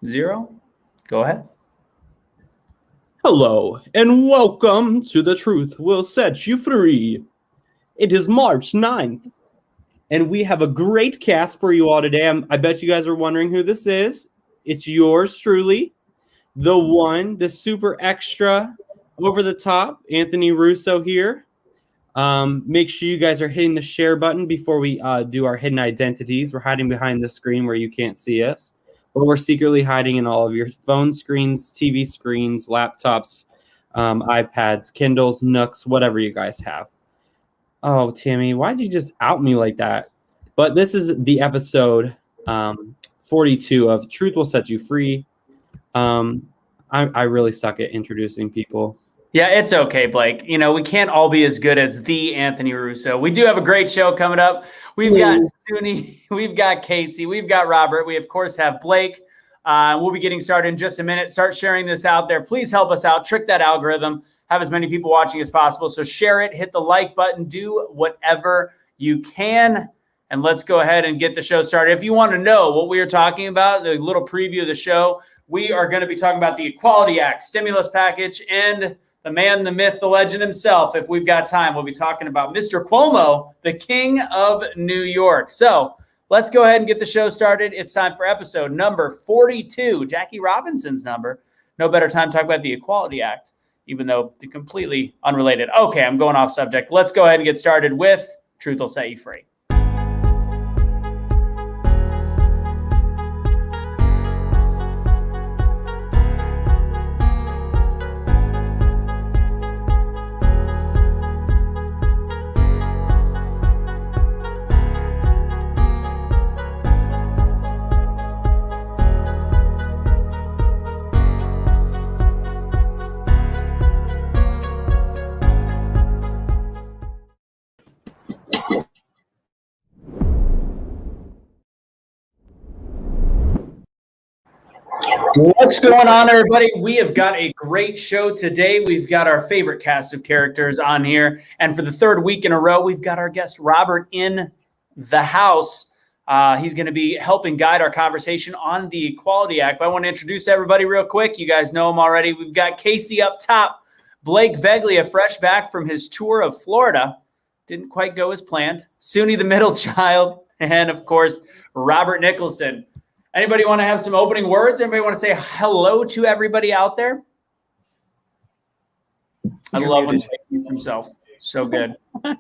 0. Go ahead. Hello, and welcome to The Truth Will Set You Free. It is March 9th, and we have a great cast for you all today. I bet you guys are wondering who this is. It's yours truly, the one, the super extra, over the top, Anthony Russo here. Make sure you guys are hitting the share button before we do our hidden identities. We're hiding behind the screen where you can't see us. But we're secretly hiding in all of your phone screens, TV screens, laptops, iPads, Kindles, Nooks, whatever you guys have. Oh, Tammy, why'd you just out me like that? But this is the episode 42 of Truth Will Set You Free. I really suck at introducing people. Yeah, it's okay, Blake. You know, we can't all be as good as the Anthony Russo. We do have a great show coming up. We've got Suni, we've got Casey, we've got Robert. We, of course, have Blake. We'll be getting started in just a minute. Start sharing this out there. Please help us out. Trick that algorithm. Have as many people watching as possible. So share it. Hit the like button. Do whatever you can. And let's go ahead and get the show started. If you want to know what we are talking about, the little preview of the show, we are going to be talking about the Equality Act, stimulus package, and the man, the myth, the legend himself. If we've got time, we'll be talking about Mr. Cuomo, the king of New York. So let's go ahead and get the show started. It's time for episode number 42, Jackie Robinson's number. No better time to talk about the Equality Act, even though they're completely unrelated. Okay, I'm going off subject. Let's go ahead and get started with Truth Will Set You Free. What's going on, everybody? We have got a great show today. We've got our favorite cast of characters on here. And for the third week in a row, we've got our guest Robert in the house. He's going to be helping guide our conversation on the Equality Act. But I want to introduce everybody real quick. You guys know him already. We've got Casey up top, Blake Veglia, fresh back from his tour of Florida. Didn't quite go as planned. Suni, the middle child. And, of course, Robert Nicholson. Anybody want to have some opening words? Anybody want to say hello to everybody out there? I love when he meets himself. So good. I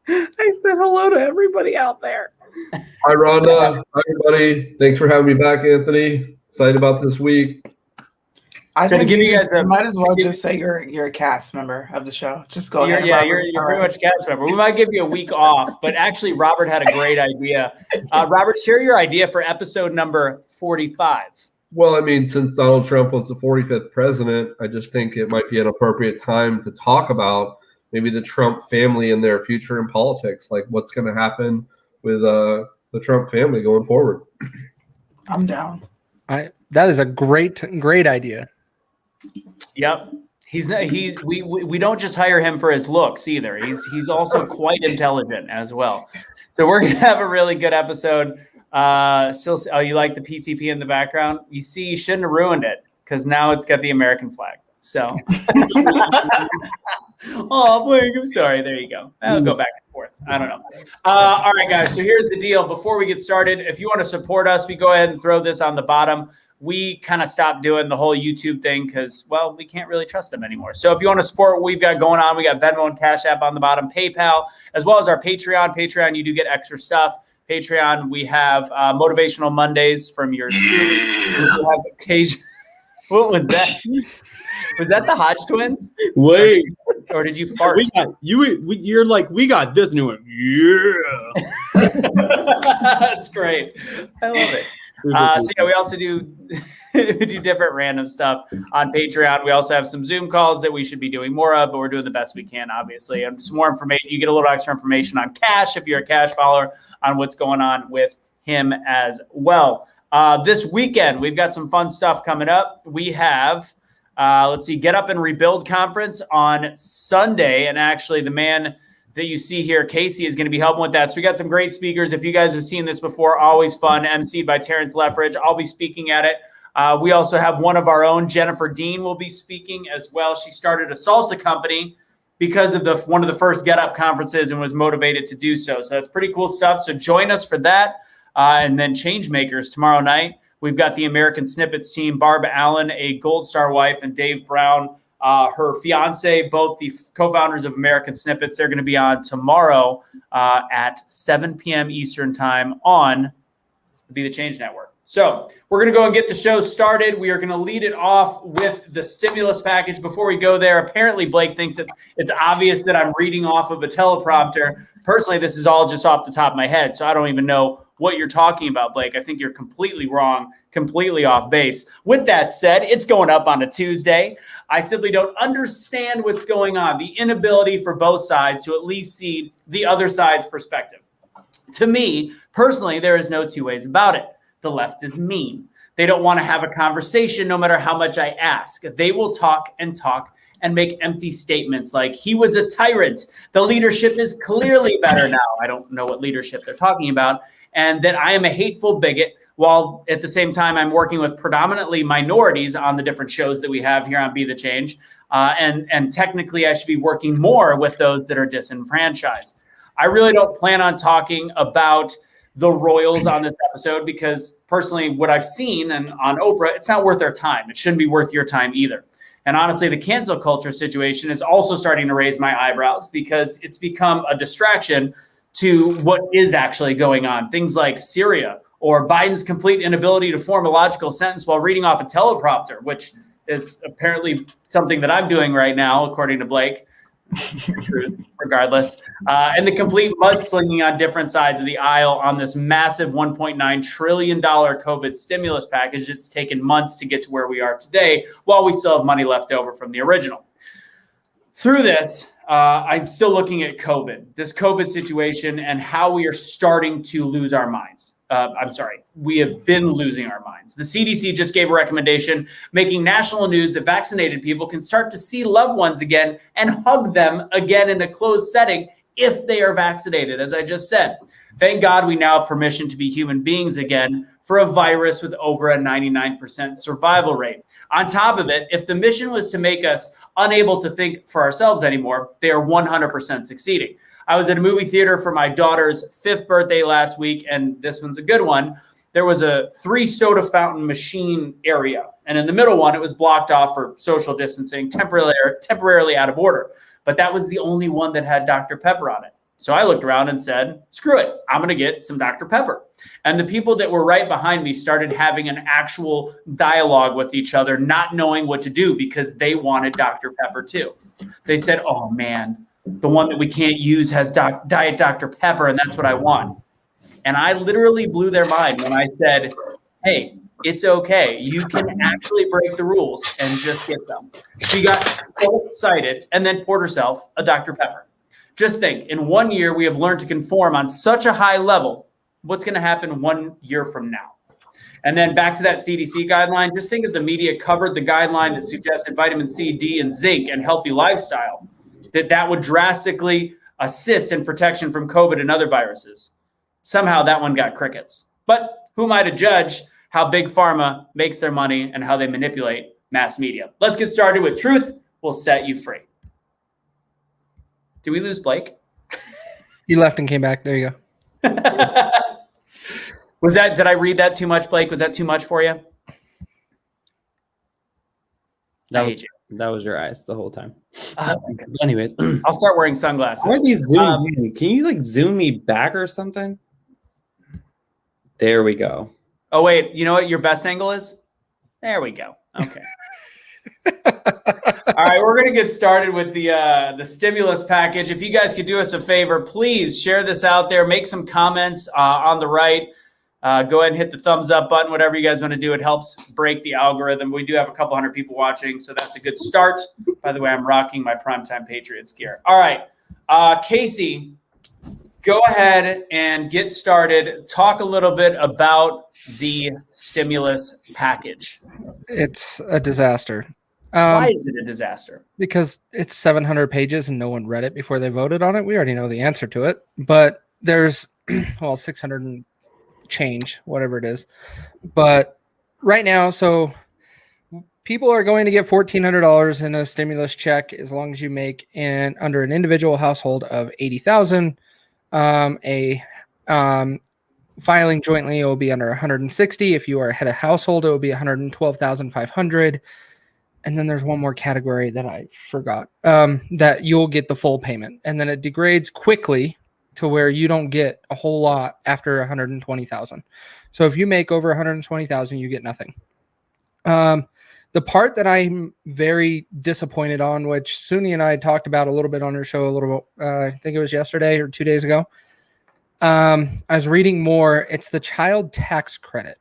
said hello to everybody out there. Hi, Rhonda. Hi, everybody. Thanks for having me back, Anthony. Excited about this week. I think you might as well just say you're a cast member of the show. Just go ahead. Yeah, you're pretty much a cast member. We might give you a week off, but actually, Robert had a great idea. Robert, share your idea for episode number 45. Well, I mean, since Donald Trump was the 45th president, I just think it might be an appropriate time to talk about maybe the Trump family and their future in politics, like what's going to happen with the Trump family going forward. I'm down. That is a great idea. Yep. We don't just hire him for his looks either. He's also quite intelligent as well. So we're gonna have a really good episode. You like the PTP in the background? You see, you shouldn't have ruined it because now it's got the American flag. So oh, Blake, I'm sorry. There you go. I'll go back and forth. I don't know. All right, guys. So here's the deal. Before we get started, if you want to support us, we go ahead and throw this on the bottom. We kind of stopped doing the whole YouTube thing because, well, we can't really trust them anymore. So if you want to support what we've got going on, we got Venmo and Cash App on the bottom, PayPal, as well as our Patreon. Patreon, you do get extra stuff. Patreon, we have Motivational Mondays from yours. What was that? Was that the Hodge twins? Wait. Or did you fart? You're like, we got this new one. Yeah. That's great. I love it. We also do different random stuff on Patreon. We also have some Zoom calls that we should be doing more of, but we're doing the best we can, obviously. And some more information. You get a little extra information on Cash if you're a Cash follower on what's going on with him as well. This weekend, we've got some fun stuff coming up. We have, Get Up and Rebuild conference on Sunday. And actually, the man that you see here, Casey is going to be helping with that. So we got some great speakers. If you guys have seen this before, always fun, emceed by Terrence Leffridge. I'll be speaking at it. We also have one of our own, Jennifer Dean, will be speaking as well. She started a salsa company because of one of the first Get Up conferences and was motivated to do so. So that's pretty cool stuff. So join us for that. And then Changemakers tomorrow night. We've got the American Snippets team, Barb Allen, a Gold Star wife, and Dave Brown, her fiance, both the co-founders of American Snippets. They're going to be on tomorrow at 7 p.m. Eastern time on the Be the Change Network. So we're going to go and get the show started. We are going to lead it off with the stimulus package. Before we go there, apparently Blake thinks it's obvious that I'm reading off of a teleprompter. Personally, this is all just off the top of my head, so I don't even know what you're talking about, Blake. I think you're completely wrong, completely off base. With that said, it's going up on a Tuesday. I simply don't understand what's going on, the inability for both sides to at least see the other side's perspective. To me, personally, there is no two ways about it. The left is mean. They don't want to have a conversation no matter how much I ask. They will talk and make empty statements like he was a tyrant. The leadership is clearly better now. I don't know what leadership they're talking about. And that I am a hateful bigot, while at the same time I'm working with predominantly minorities on the different shows that we have here on Be the Change. And technically I should be working more with those that are disenfranchised. I really don't plan on talking about the royals on this episode because personally what I've seen and on Oprah, it's not worth their time. It shouldn't be worth your time either. And honestly, the cancel culture situation is also starting to raise my eyebrows because it's become a distraction to what is actually going on. Things like Syria or Biden's complete inability to form a logical sentence while reading off a teleprompter, which is apparently something that I'm doing right now, according to Blake. Truth, regardless. And the complete mudslinging on different sides of the aisle on this massive $1.9 trillion COVID stimulus package. It's taken months to get to where we are today, while we still have money left over from the original. Through this, I'm still looking at COVID, this COVID situation, and how we are starting to lose our minds. We have been losing our minds. The CDC just gave a recommendation making national news that vaccinated people can start to see loved ones again and hug them again in a closed setting if they are vaccinated, as I just said. Thank God we now have permission to be human beings again for a virus with over a 99% survival rate. On top of it, if the mission was to make us unable to think for ourselves anymore, they are 100% succeeding. I was at a movie theater for my daughter's 5th birthday last week, and this one's a good one. There was a 3 soda fountain machine area, and in the middle one, it was blocked off for social distancing, temporarily out of order. But that was the only one that had Dr. Pepper on it. So I looked around and said, screw it, I'm going to get some Dr. Pepper. And the people that were right behind me started having an actual dialogue with each other, not knowing what to do because they wanted Dr. Pepper too. They said, oh man, the one that we can't use has Diet Dr. Pepper, and that's what I want. And I literally blew their mind when I said, hey, it's okay. You can actually break the rules and just get them. She got so excited and then poured herself a Dr. Pepper. Just think, in 1 year, we have learned to conform on such a high level. What's going to happen 1 year from now? And then back to that CDC guideline, just think if the media covered the guideline that suggested vitamin C, D, and zinc and healthy lifestyle, that would drastically assist in protection from COVID and other viruses. Somehow that one got crickets. But who am I to judge how Big Pharma makes their money and how they manipulate mass media? Let's get started with Truth Will Set You Free. Did we lose Blake? He left and came back. There you go. Did I read that too much, Blake? Was that too much for you? That was your eyes the whole time. Anyways, I'll start wearing sunglasses. Why do you zoom in? Can you zoom me back or something? There we go. Oh wait, you know what your best angle is? There we go. Okay. All right, we're going to get started with the stimulus package. If you guys could do us a favor, please share this out there. Make some comments on the right. Go ahead and hit the thumbs up button, whatever you guys want to do. It helps break the algorithm. We do have a couple hundred people watching, so that's a good start. By the way, I'm rocking my Primetime Patriots gear. All right, Casey, go ahead and get started. Talk a little bit about the stimulus package. It's a disaster. Why is it a disaster? Because it's 700 pages and no one read it before they voted on it. We already know the answer to it, but there's 600 and change, whatever it is. But right now, so people are going to get $1,400 in a stimulus check as long as you make under an individual household of 80,000. Filing jointly, it will be under 160. If you are a head of household, it will be 112,500. And then there's one more category that I forgot, that you'll get the full payment. And then it degrades quickly to where you don't get a whole lot after 120,000. So if you make over 120,000, you get nothing. The part that I'm very disappointed on, which Suni and I talked about a little bit on her show I think it was yesterday or 2 days ago. I was reading more. It's the child tax credit.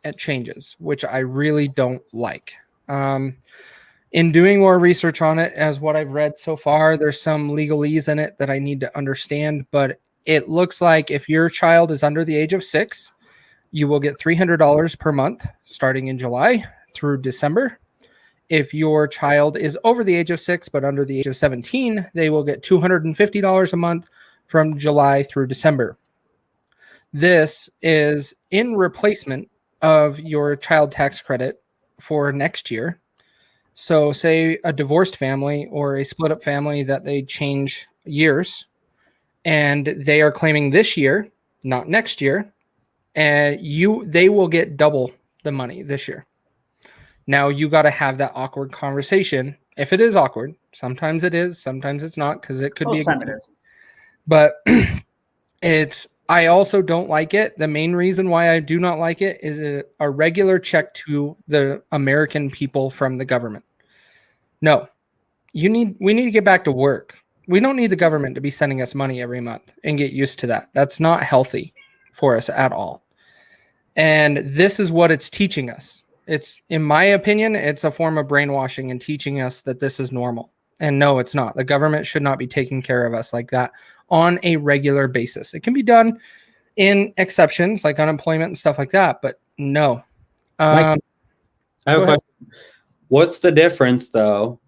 It changes, which I really don't like. In doing more research on it, as what I've read so far, there's some legalese in it that I need to understand, but it looks like if your child is under the age of 6, you will get $300 per month starting in July through December. If your child is over the age of 6 but under the age of 17, they will get $250 a month from July through December. This is in replacement of your child tax credit for next year. So say a divorced family or a split up family that they change years and they are claiming this year, not next year, and they will get double the money this year. Now you got to have that awkward conversation. If it is awkward, sometimes it is, sometimes it's not, because it could be. But I also don't like it. The main reason why I do not like it is a regular check to the American people from the government. No, we need to get back to work. We don't need the government to be sending us money every month and get used to that. That's not healthy for us at all. And this is what it's teaching us. It's, in my opinion, it's a form of brainwashing and teaching us that this is normal. And no, it's not. The government should not be taking care of us like that on a regular basis. It can be done in exceptions like unemployment and stuff like that, but no. Mike, I have a question. What's the difference, though,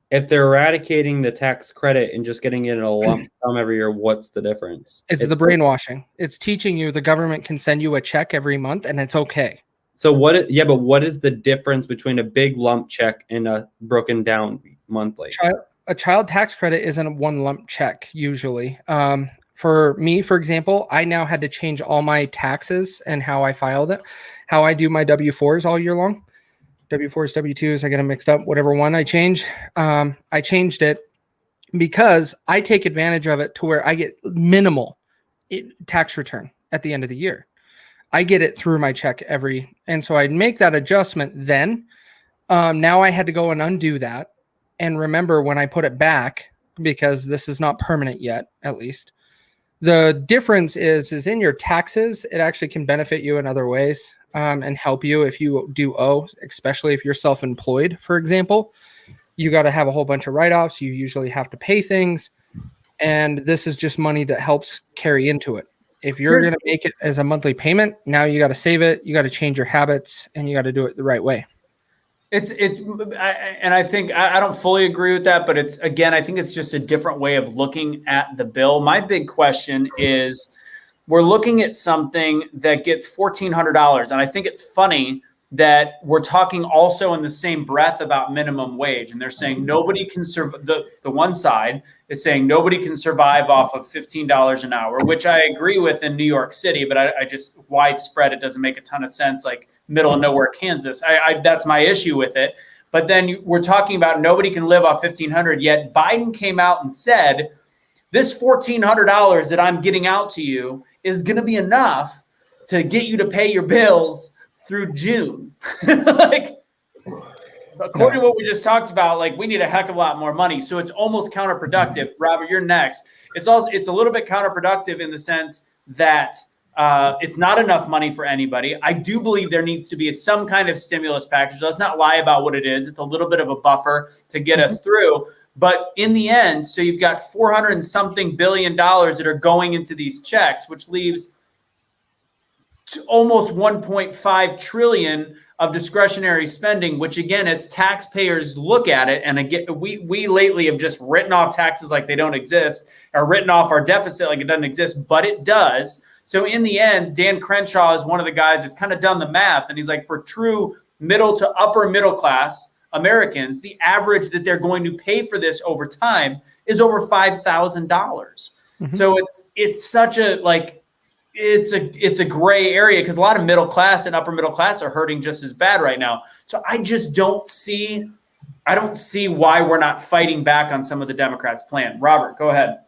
if they're eradicating the tax credit and just getting it in a lump sum every year? What's the difference? It's the brainwashing. It's teaching you the government can send you a check every month and it's okay. So what? Yeah, but what is the difference between a big lump check and a broken down monthly? A child tax credit isn't one lump check usually. For me, for example, I now had to change all my taxes and how I filed it, how I do my W-4s all year long. W-4s, W-2s, I get them mixed up, whatever one I change. I changed it because I take advantage of it to where I get minimal tax return at the end of the year. I get it through my check and so I'd make that adjustment then. Now I had to go and undo that and remember when I put it back, because this is not permanent yet, at least. The difference is in your taxes, it actually can benefit you in other ways and help you if you do owe, especially if you're self-employed, for example. You got to have a whole bunch of write-offs. You usually have to pay things. And this is just money that helps carry into it. If you're going to make it as a monthly payment, now you got to save it. You got to change your habits and you got to do it the right way. I think I don't fully agree with that, but I think it's just a different way of looking at the bill. My big question is, we're looking at something that gets $1,400, and I think it's funny that we're talking also in the same breath about minimum wage, and they're saying nobody can survive. The one side is saying nobody can survive off of $15 an hour, which I agree with in New York City, but I just widespread, it doesn't make a ton of sense, like middle of nowhere Kansas. That's my issue with it. But then we're talking about nobody can live off $1,500, yet Biden came out and said, this $1,400 that I'm getting out to you is going to be enough to get you to pay your bills through June. Like, according to what we just talked about, like, we need a heck of a lot more money. So it's almost counterproductive. Robert, you're next. It's a little bit counterproductive in the sense that it's not enough money for anybody. I do believe there needs to be some kind of stimulus package. Let's not lie about what it is. It's a little bit of a buffer to get us through. But in the end, so you've got $400 and something billion that are going into these checks, which leaves almost 1.5 trillion of discretionary spending, which again, as taxpayers look at it, and again, we lately have just written off taxes like they don't exist, or written off our deficit like it doesn't exist, but it does. So in the end, Dan Crenshaw is one of the guys that's kind of done the math, and he's like, for true middle to upper middle class Americans, the average that they're going to pay for this over time is over $5,000. Mm-hmm. So it's such a like, it's a gray area, because a lot of middle class and upper middle class are hurting just as bad right now. So I just don't see why we're not fighting back on some of the Democrats' plan. Robert, go ahead.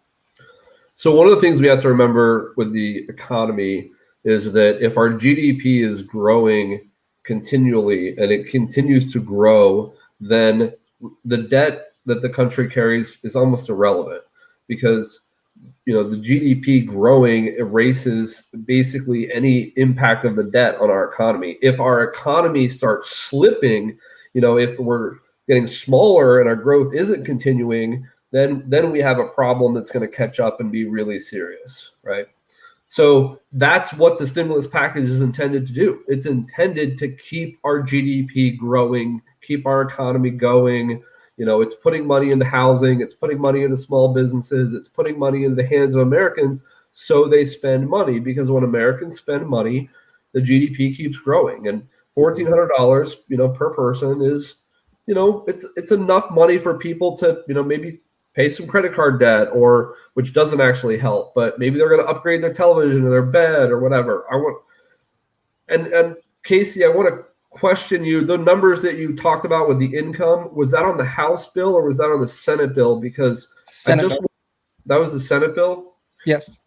So one of the things we have to remember with the economy is that if our GDP is growing continually and it continues to grow, then the debt that the country carries is almost irrelevant, because the GDP growing erases basically any impact of the debt on our economy. If our economy starts slipping, if we're getting smaller and our growth isn't continuing, then we have a problem that's going to catch up and be really serious, right? So that's what the stimulus package is intended to do. It's intended to keep our GDP growing, keep our economy going. It's putting money into housing, it's putting money into small businesses, it's putting money into the hands of Americans so they spend money, because when Americans spend money, the GDP keeps growing. And $1,400, per person is, it's enough money for people to, maybe pay some credit card debt, or which doesn't actually help, but maybe they're going to upgrade their television or their bed or whatever. And Casey, I want to question you, the numbers that you talked about with the income, was that on the House bill or was that on the Senate bill? Because that was the Senate bill? Yes.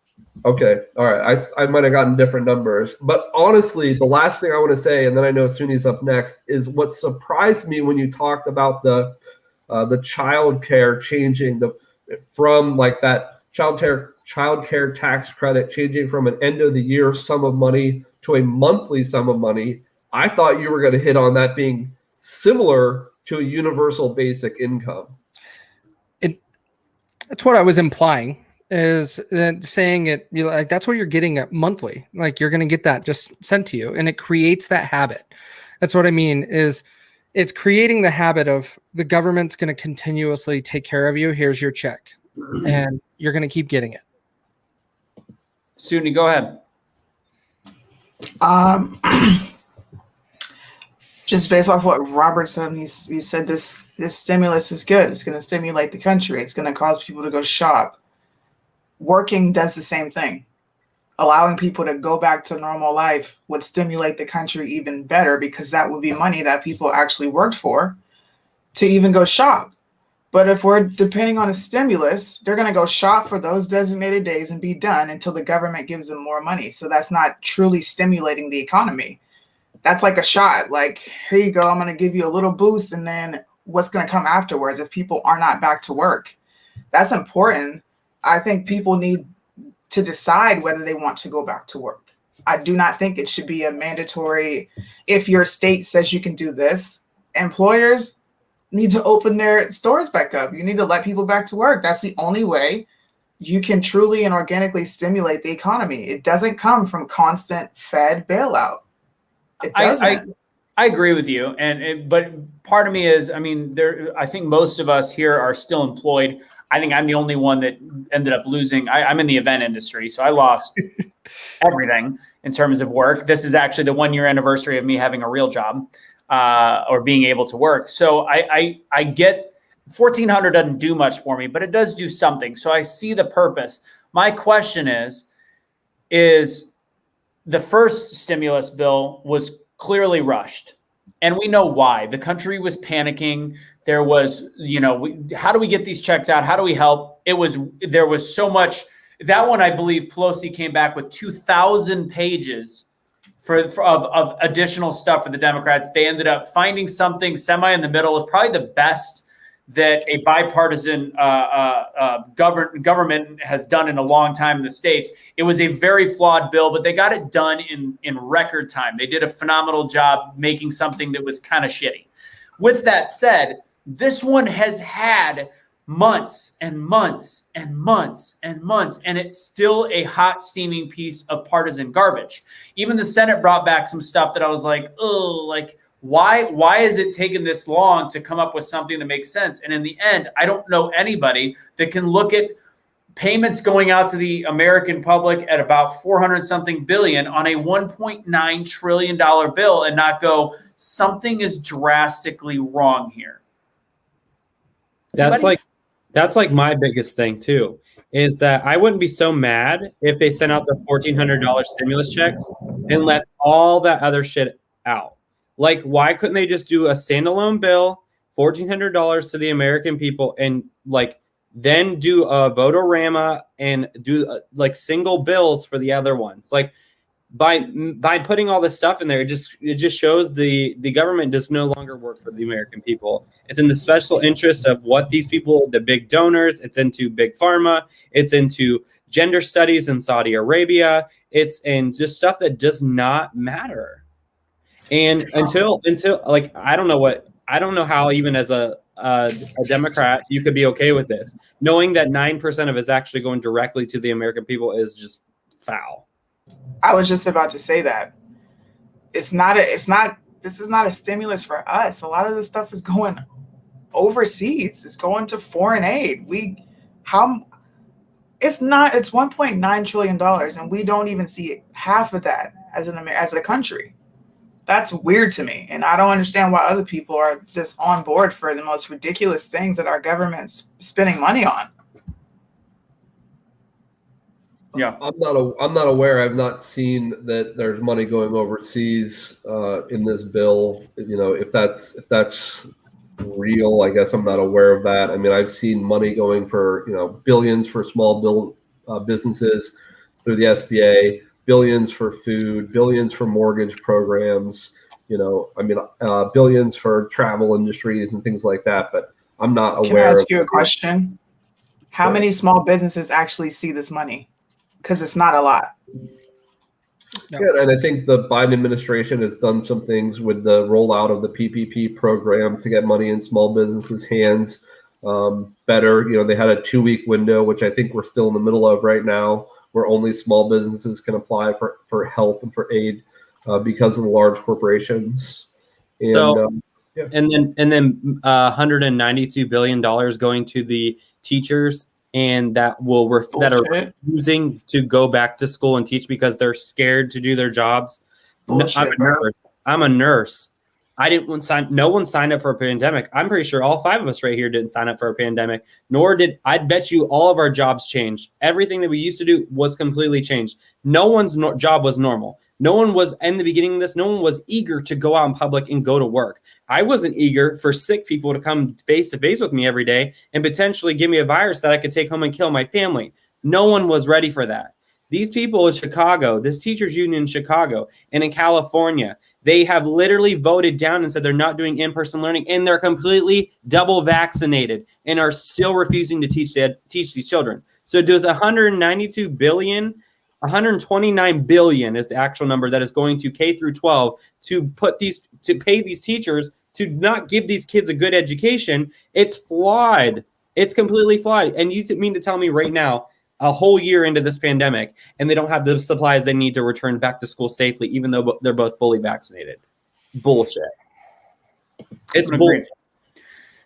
Okay. All right. I might have gotten different numbers, but honestly, the last thing I want to say, and then I know Suni's up next, is what surprised me when you talked about the child care changing from like that child care tax credit changing from an end of the year sum of money to a monthly sum of money. I thought you were going to hit on that being similar to a universal basic income. That's what I was implying, is that saying it, like, that's what you're getting at monthly. Like, you're going to get that just sent to you, and it creates that habit. That's what I mean, is it's creating the habit of the government's going to continuously take care of you. Here's your check, and you're going to keep getting it. Suni, go ahead. Just based off what Robert said, he said this stimulus is good. It's going to stimulate the country. It's going to cause people to go shop. Working does the same thing. Allowing people to go back to normal life would stimulate the country even better, because that would be money that people actually worked for to even go shop. But if we're depending on a stimulus, they're going to go shop for those designated days and be done until the government gives them more money. So that's not truly stimulating the economy. That's like a shot. Like, here you go, I'm going to give you a little boost, and then what's going to come afterwards if people are not back to work? That's important. I think people need to decide whether they want to go back to work. I do not think it should be a mandatory, if your state says you can do this, employers need to open their stores back up. You need to let people back to work. That's the only way you can truly and organically stimulate the economy. It doesn't come from constant Fed bailout. It doesn't. I agree with you, but part of me is, I think most of us here are still employed. I think I'm the only one that ended up losing. I'm in the event industry, so I lost everything in terms of work. This is actually the 1-year anniversary of me having a real job or being able to work. So I get $1,400 doesn't do much for me, but it does do something. So I see the purpose. My question is the first stimulus bill was clearly rushed, and we know why. The country was panicking. There was, how do we get these checks out? How do we help? There was so much. That one, I believe Pelosi came back with 2,000 pages of additional stuff for the Democrats. They ended up finding something semi in the middle. It's probably the best that a bipartisan government has done in a long time in the States. It was a very flawed bill, but they got it done in record time. They did a phenomenal job making something that was kind of shitty. With that said, this one has had months and months and months and months, and it's still a hot, steaming piece of partisan garbage. Even the Senate brought back some stuff that I was like, oh, like, Why is it taking this long to come up with something that makes sense? And in the end, I don't know anybody that can look at payments going out to the American public at about 400 something billion on a $1.9 trillion bill and not go, something is drastically wrong here. That's like my biggest thing too, is that I wouldn't be so mad if they sent out the $1,400 stimulus checks and left all that other shit out. Like, why couldn't they just do a standalone bill, $1,400 to the American people, and like then do a votorama and do like single bills for the other ones? Like, by putting all this stuff in there, it just shows the government does no longer work for the American people. It's in the special interest of what these people, the big donors, it's into big pharma, it's into gender studies in Saudi Arabia, it's in just stuff that does not matter. And until like, I don't know how even as a Democrat you could be okay with this, knowing that 9% of it is actually going directly to the American people is just foul. I was just about to say that. This is not a stimulus for us. A lot of this stuff is going overseas. It's going to foreign aid. It's $1.9 trillion, and we don't even see half of that as a country. That's weird to me, and I don't understand why other people are just on board for the most ridiculous things that our government's spending money on. Yeah, I'm not aware. I've not seen that there's money going overseas in this bill. You know, if that's real, I guess I'm not aware of that. I mean, I've seen money going for, you know, billions for small businesses through the SBA, billions for food, billions for mortgage programs. You know, I mean, billions for travel industries and things like that. But I'm not aware. Can I ask you a question? How many small businesses actually see this money? Because it's not a lot. No. Yeah, and I think the Biden administration has done some things with the rollout of the PPP program to get money in small businesses' hands better. You know, they had a 2-week window, which I think we're still in the middle of right now, where only small businesses can apply for help and for aid because of the large corporations. And, yeah. And then $192 billion going to the teachers, and that that are refusing to go back to school and teach because they're scared to do their jobs. Bullshit, I'm a nurse. No one signed up for a pandemic. I'm pretty sure all 5 of us right here didn't sign up for a pandemic, nor did, I bet you all of our jobs changed. Everything that we used to do was completely changed. No one's job was normal. No one was, in the beginning of this, no one was eager to go out in public and go to work. I wasn't eager for sick people to come face to face with me every day and potentially give me a virus that I could take home and kill my family. No one was ready for that. These people in Chicago, this teachers union in Chicago and in California, they have literally voted down and said they're not doing in-person learning, and they're completely double vaccinated and are still refusing to teach these children. So does 192 billion, 129 billion is the actual number that is going to K through 12 to pay these teachers to not give these kids a good education. It's flawed. It's completely flawed. And you mean to tell me right now, a whole year into this pandemic, and they don't have the supplies they need to return back to school safely, even though they're both fully vaccinated? Bullshit. It's bullshit.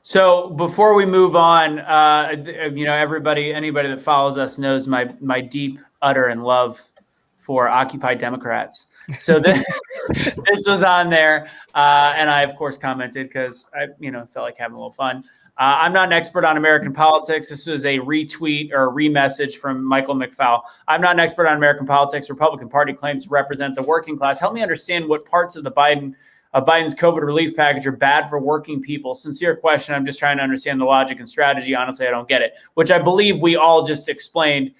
So before we move on, anybody that follows us knows my deep, utter, and love for Occupy Democrats. So this was on there, and I of course commented because I felt like having a little fun. I'm not an expert on American politics. This was a retweet or a remessage from Michael McFowle. I'm not an expert on American politics. Republican Party claims to represent the working class. Help me understand what parts of Biden's COVID relief package are bad for working people. Sincere question. I'm just trying to understand the logic and strategy. Honestly, I don't get it, which I believe we all just explained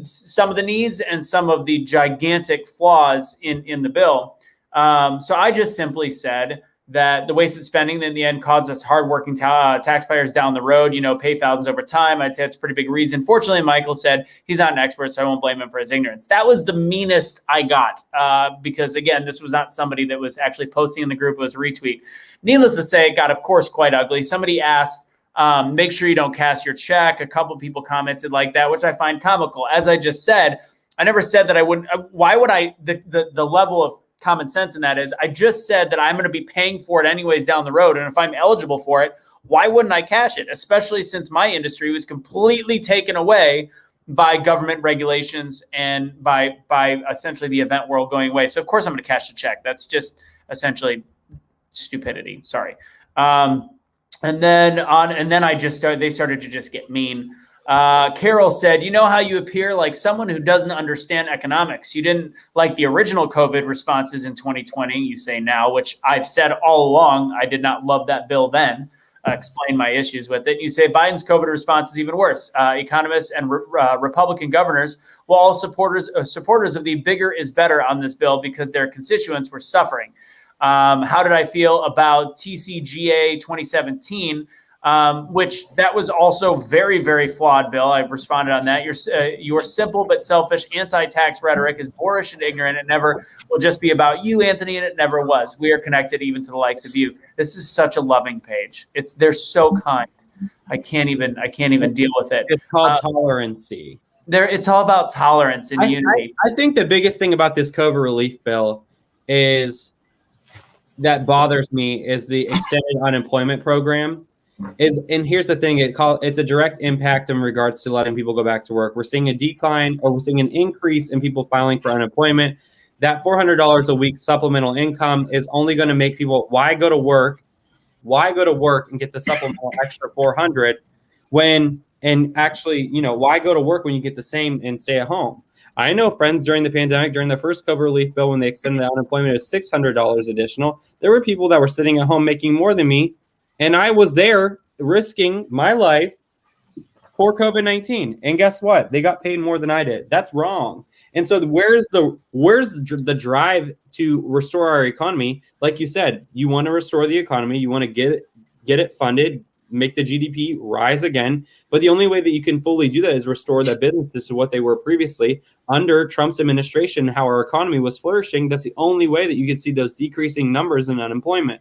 some of the needs and some of the gigantic flaws in the bill. So I just simply said that the wasted spending in the end causes hardworking taxpayers down the road, pay thousands over time. I'd say that's a pretty big reason. Fortunately, Michael said he's not an expert, so I won't blame him for his ignorance. That was the meanest I got because, again, this was not somebody that was actually posting in the group. It was a retweet. Needless to say, it got, of course, quite ugly. Somebody asked, make sure you don't cash your check. A couple people commented like that, which I find comical. As I just said, I never said that I wouldn't. Why would I? The level of common sense in that is I just said that I'm going to be paying for it anyways down the road. And if I'm eligible for it, why wouldn't I cash it? Especially since my industry was completely taken away by government regulations and by essentially the event world going away. So of course I'm going to cash the check. That's just essentially stupidity. Sorry. And then they started to just get mean. Carol said, you know how you appear like someone who doesn't understand economics. You didn't like the original COVID responses in 2020, you say now, which I've said all along. I did not love that bill then. Explain my issues with it. You say Biden's COVID response is even worse. Economists and Republican governors were all supporters of the bigger is better on this bill because their constituents were suffering. How did I feel about TCGA 2017, which that was also very, very flawed bill. I responded on that. Your simple but selfish anti-tax rhetoric is boorish and ignorant. It never will just be about you, Anthony, and it never was. We are connected even to the likes of you. This is such a loving page. They're so kind. I can't even deal with it. It's called tolerancy. It's all about tolerance and unity. I think the biggest thing about this COVID relief bill that bothers me is the extended unemployment program. And here's the thing, it's a direct impact in regards to letting people go back to work. We're seeing a decline, or we're seeing an increase in people filing for unemployment. That $400 a week supplemental income is only going to make people, why go to work and get the supplemental extra $400 why go to work when you get the same and stay at home? I know friends during the pandemic, during the first COVID relief bill, when they extended the unemployment to $600 additional, there were people that were sitting at home making more than me. And I was there risking my life for COVID-19. And guess what? They got paid more than I did. That's wrong. And so where's the drive to restore our economy? Like you said, you want to restore the economy. You want to get it funded, make the GDP rise again. But the only way that you can fully do that is restore the businesses to what they were previously under Trump's administration, how our economy was flourishing. That's the only way that you can see those decreasing numbers in unemployment.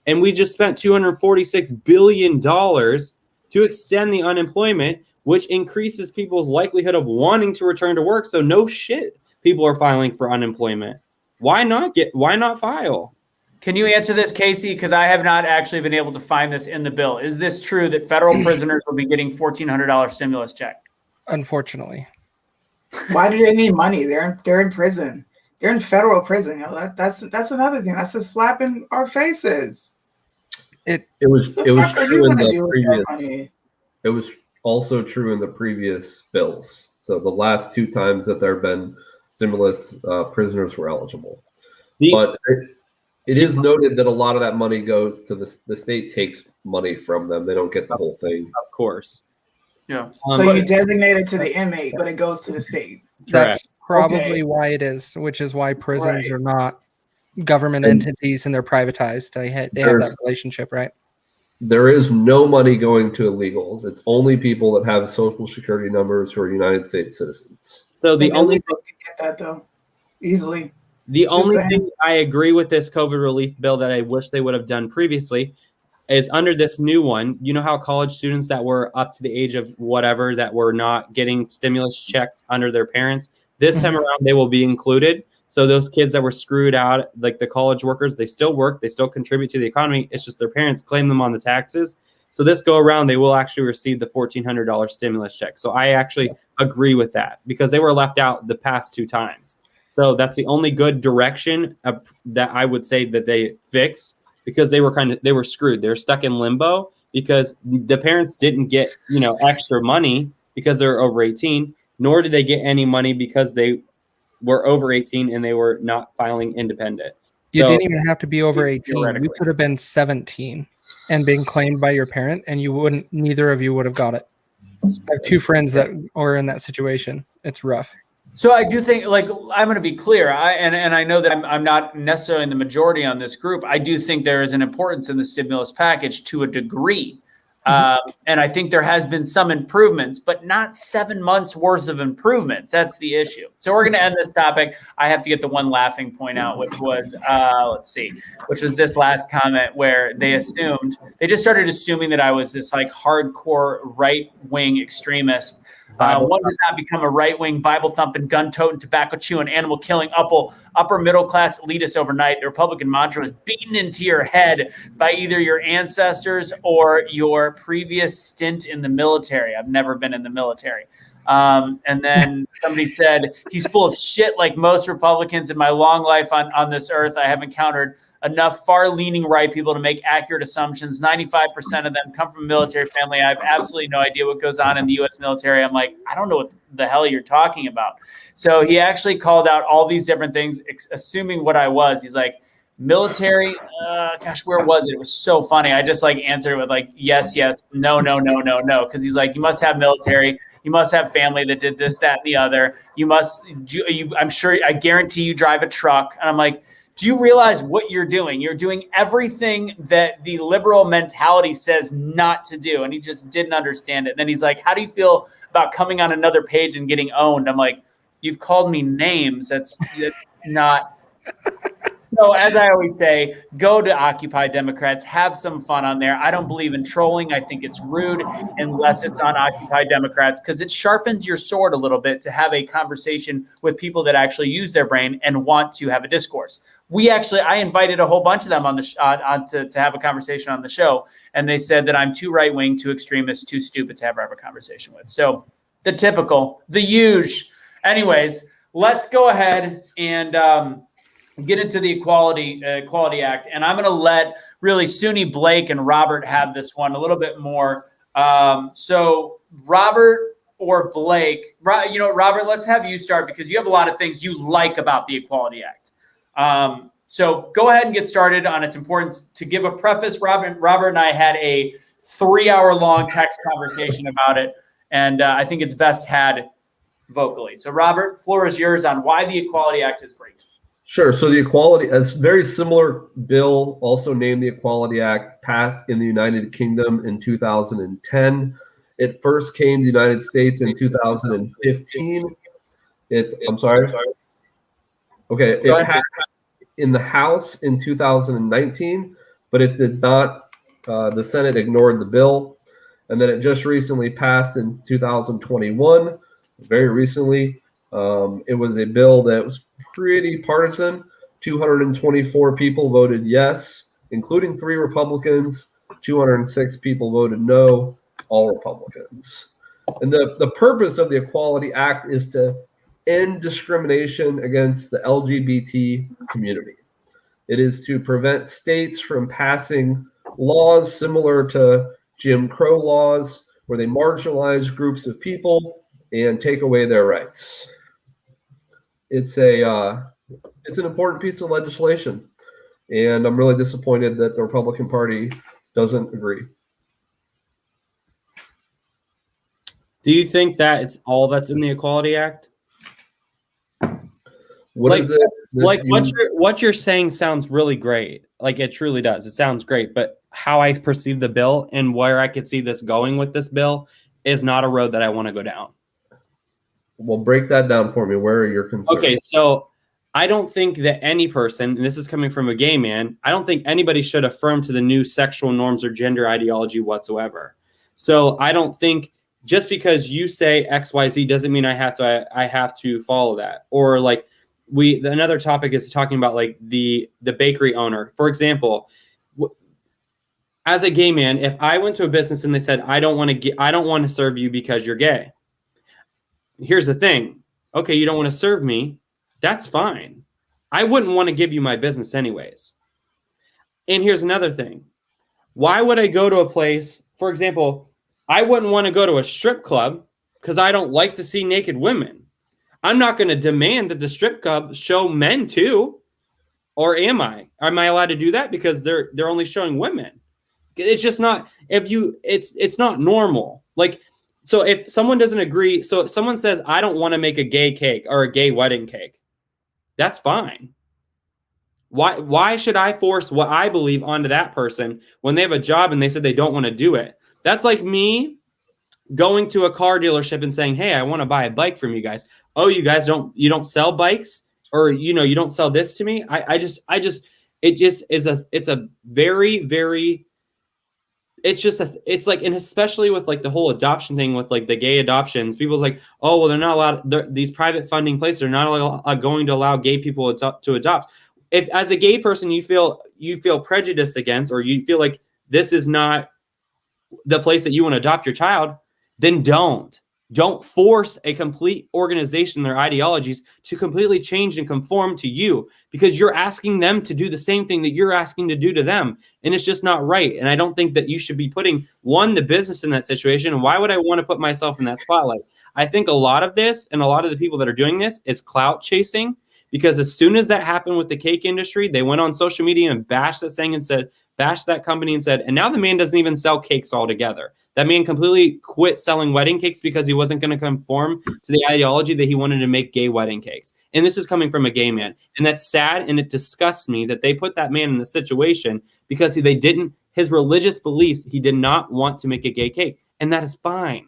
And we just spent $246 billion to extend the unemployment, which increases people's likelihood of wanting to return to work. So no shit, people are filing for unemployment. Why not file? Can you answer this, Casey? Because I have not actually been able to find this in the bill. Is this true that federal prisoners will be getting $1,400 stimulus check? Unfortunately. Why do they need money? They're in prison. They're in federal prison. You know, that's another thing. That's a slap in our faces. It was true in the previous. It was also true in the previous bills. So the last two times that there have been stimulus, prisoners were eligible. But it is noted that a lot of that money goes to the state takes money from them. They don't get the whole thing. Of course. Yeah. So you designate it to the inmate, but it goes to the state. That's probably why it is, which is why prisons are not government entities and they're privatized. They have that relationship, right? There is no money going to illegals. It's only people that have social security numbers who are United States citizens. So the only illegals can get that though easily. The only thing I agree with this COVID relief bill that I wish they would have done previously is under this new one. You know how college students that were up to the age of whatever that were not getting stimulus checks under their parents, this time around they will be included. So those kids that were screwed out, like the college workers, they still work, they still contribute to the economy. It's just their parents claim them on the taxes. So this go around, they will actually receive the $1,400 stimulus check. So I actually agree with that because they were left out the past two times. So that's the only good direction that I would say that they fixed because they were screwed. They're stuck in limbo because the parents didn't get, extra money because they're over 18, nor did they get any money because they were over 18 and they were not filing independent. You didn't even have to be over 18. You could have been 17 and been claimed by your parent and neither of you would have got it. I have two friends that are in that situation. It's rough. So I do think, I'm going to be clear, and I know that I'm not necessarily in the majority on this group. I do think there is an importance in the stimulus package to a degree. And I think there has been some improvements, but not 7 months worth of improvements. That's the issue. So we're going to end this topic. I have to get the one laughing point out, which was, which was this last comment where they just started assuming that I was this hardcore right-wing extremist. One does not become a right-wing, Bible-thumping, gun-toting, tobacco-chewing, animal-killing, upper-middle-class elitist overnight. The Republican mantra is beaten into your head by either your ancestors or your previous stint in the military. I've never been in the military. And then somebody said, he's full of shit like most Republicans. In my long life on this earth, I have encountered enough far-leaning right people to make accurate assumptions. 95% of them come from a military family. I have absolutely no idea what goes on in the U.S. military. I'm like, I don't know what the hell you're talking about. So he actually called out all these different things, assuming what I was. He's like, military, gosh, where was it? It was so funny. I just answered it with yes, yes, no, no, no, no, no. Because he's like, you must have military. You must have family that did this, that, and the other. I'm sure, I guarantee you drive a truck. And I'm like, do you realize what you're doing? You're doing everything that the liberal mentality says not to do. And he just didn't understand it. And then he's like, how do you feel about coming on another page and getting owned? I'm like, you've called me names. That's not. So as I always say, go to Occupy Democrats, have some fun on there. I don't believe in trolling. I think it's rude unless it's on Occupy Democrats, because it sharpens your sword a little bit to have a conversation with people that actually use their brain and want to have a discourse. I invited a whole bunch of them on the to have a conversation on the show, and they said that I'm too right-wing, too extremist, too stupid to ever have a conversation with. So the typical, the huge. Anyways, let's go ahead and get into the Equality Act, and I'm going to let really Suni, Blake, and Robert have this one a little bit more. So Robert or Blake, Robert, let's have you start because you have a lot of things you like about the Equality Act. So go ahead and get started on its importance. To give a preface, Robert and I had a 3-hour-long text conversation about it, and I think it's best had vocally. So Robert, floor is yours on why the Equality Act is great. Sure. So the a very similar bill, also named the Equality Act, passed in the United Kingdom in 2010. It first came to the United States in 2015. I'm sorry. Okay. It passed in the House in 2019, but it did not. The Senate ignored the bill. And then it just recently passed in 2021, very recently. It was a bill that was pretty partisan. 224 people voted yes, including 3 Republicans. 206 people voted no, all Republicans. And the purpose of the Equality Act is to end discrimination against the LGBT community. It is to prevent states from passing laws similar to Jim Crow laws, where they marginalize groups of people and take away their rights. It's an important piece of legislation, and I'm really disappointed that the Republican Party doesn't agree. Do you think that it's all that's in the Equality Act? What is it? What you're saying sounds really great. Like it truly does. It sounds great, but how I perceive the bill and where I could see this going with this bill is not a road that I want to go down. Well, break that down for me. Where are your concerns? Okay, so I don't think that any person, and this is coming from a gay man, I don't think anybody should affirm to the new sexual norms or gender ideology whatsoever. So I don't think just because you say XYZ doesn't mean I have to follow that. Or like another topic is talking about like the bakery owner. For example, as a gay man, if I went to a business and they said, I don't want to serve you because you're gay. Here's the thing. Okay, you don't want to serve me. That's fine. I wouldn't want to give you my business anyways. And here's another thing. Why would I go to a place, for example, I wouldn't want to go to a strip club because I don't like to see naked women. I'm not going to demand that the strip club show men too. Or am I? Am I allowed to do that because they're only showing women? It's just not, it's not normal. Like, so if someone doesn't agree, so if someone says, I don't want to make a gay cake or a gay wedding cake, that's fine. Why should I force what I believe onto that person when they have a job and they said they don't want to do it? That's like me going to a car dealership and saying, hey, I want to buy a bike from you guys. Oh, you guys don't sell bikes, or, you don't sell this to me. It's a very, very it's like, and especially with like the whole adoption thing with like the gay adoptions, people's like, oh, well, they're not allowed, these private funding places are not going to allow gay people to adopt. If as a gay person you feel prejudiced against, or you feel like this is not the place that you want to adopt your child, then don't force a complete organization, their ideologies, to completely change and conform to you, because you're asking them to do the same thing that you're asking to do to them. And it's just not right. And I don't think that you should be putting the business in that situation. And why would I want to put myself in that spotlight? I think a lot of this, and a lot of the people that are doing this, is clout chasing, because as soon as that happened with the cake industry, they went on social media and bashed that company and said, and now the man doesn't even sell cakes altogether. That man completely quit selling wedding cakes because he wasn't going to conform to the ideology that he wanted to make gay wedding cakes. And this is coming from a gay man. And that's sad, and it disgusts me that they put that man in the situation because his religious beliefs, he did not want to make a gay cake. And that is fine.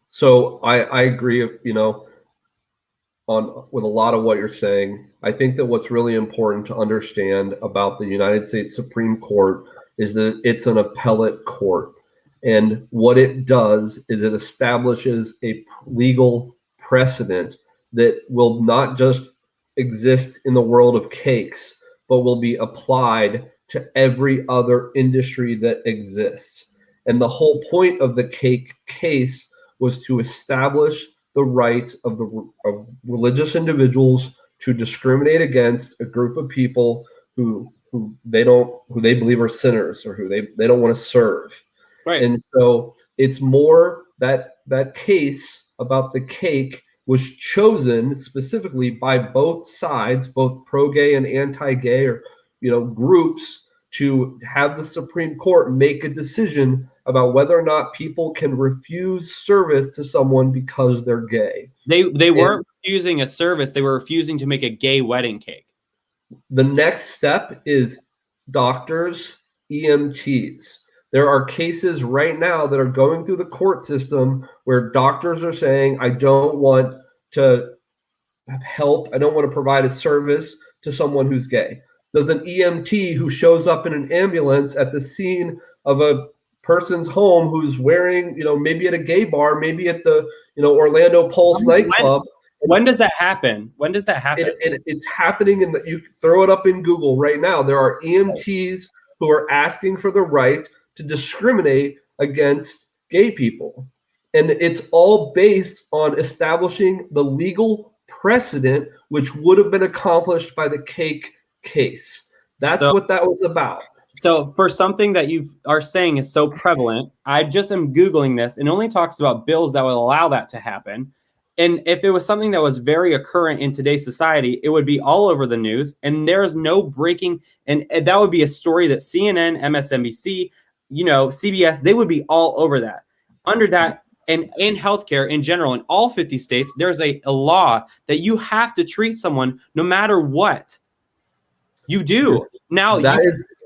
So I agree, with a lot of what you're saying. I think that what's really important to understand about the United States Supreme Court is that it's an appellate court. And what it does is it establishes a legal precedent that will not just exist in the world of cakes, but will be applied to every other industry that exists. And the whole point of the cake case was to establish the rights of religious individuals to discriminate against a group of people who they believe are sinners, or who they don't want to serve. Right. And so it's more that case about the cake was chosen specifically by both sides, both pro-gay and anti-gay, or groups, to have the Supreme Court make a decision about whether or not people can refuse service to someone because they're gay. They weren't refusing a service, they were refusing to make a gay wedding cake. The next step is doctors, EMTs. There are cases right now that are going through the court system where doctors are saying, I don't want to help, I don't want to provide a service to someone who's gay. Does an EMT who shows up in an ambulance at the scene of a person's home who's wearing, maybe at a gay bar, maybe at the, Orlando Pulse nightclub. When does that happen? It's happening you throw it up in Google right now. There are EMTs who are asking for the right to discriminate against gay people. And it's all based on establishing the legal precedent, which would have been accomplished by the cake case. That's what that was about. So for something that you are saying is so prevalent, I just am Googling this, and it only talks about bills that would allow that to happen. And if it was something that was very occurrent in today's society, it would be all over the news, and there's no breaking. And that would be a story that CNN, MSNBC, CBS, they would be all over that. Under that, and in healthcare in general, in all 50 states, there's a law that you have to treat someone no matter what. You do. Now,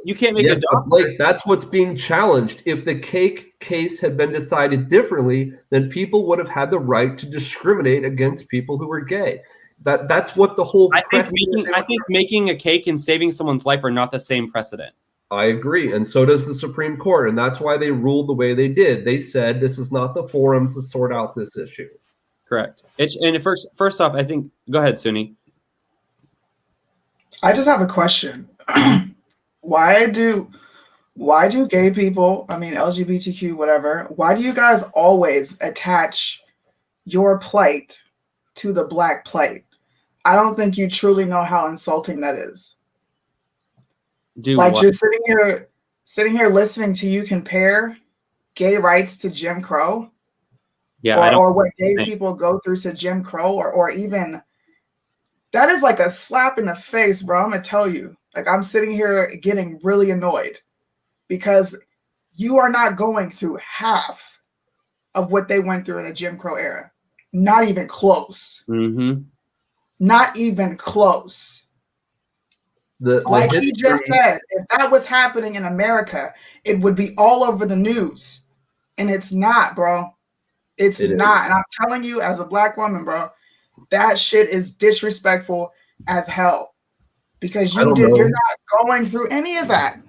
you can't make a doctor. Blake, that's what's being challenged. If the cake case had been decided differently, then people would have had the right to discriminate against people who were gay. That's what the whole. I think making a cake and saving someone's life are not the same precedent. I agree, and so does the Supreme Court, and that's why they ruled the way they did. They said this is not the forum to sort out this issue. Correct. And first off, I think. Go ahead, Suni. I just have a question. Why do gay people, LGBTQ, whatever, why do you guys always attach your plight to the black plight? I don't think you truly know how insulting that is. Just sitting here listening to you compare gay rights to Jim Crow. Yeah. Or what gay people go through to Jim Crow, or even that is like a slap in the face, bro. I'm gonna tell you. Like, I'm sitting here getting really annoyed because you are not going through half of what they went through in the Jim Crow era. Not even close. Mm-hmm. Not even close. Like he just said, if that was happening in America, it would be all over the news. And it's not, bro. It's not. And I'm telling you, as a black woman, bro, that shit is disrespectful as hell. Because you're not going through any of that.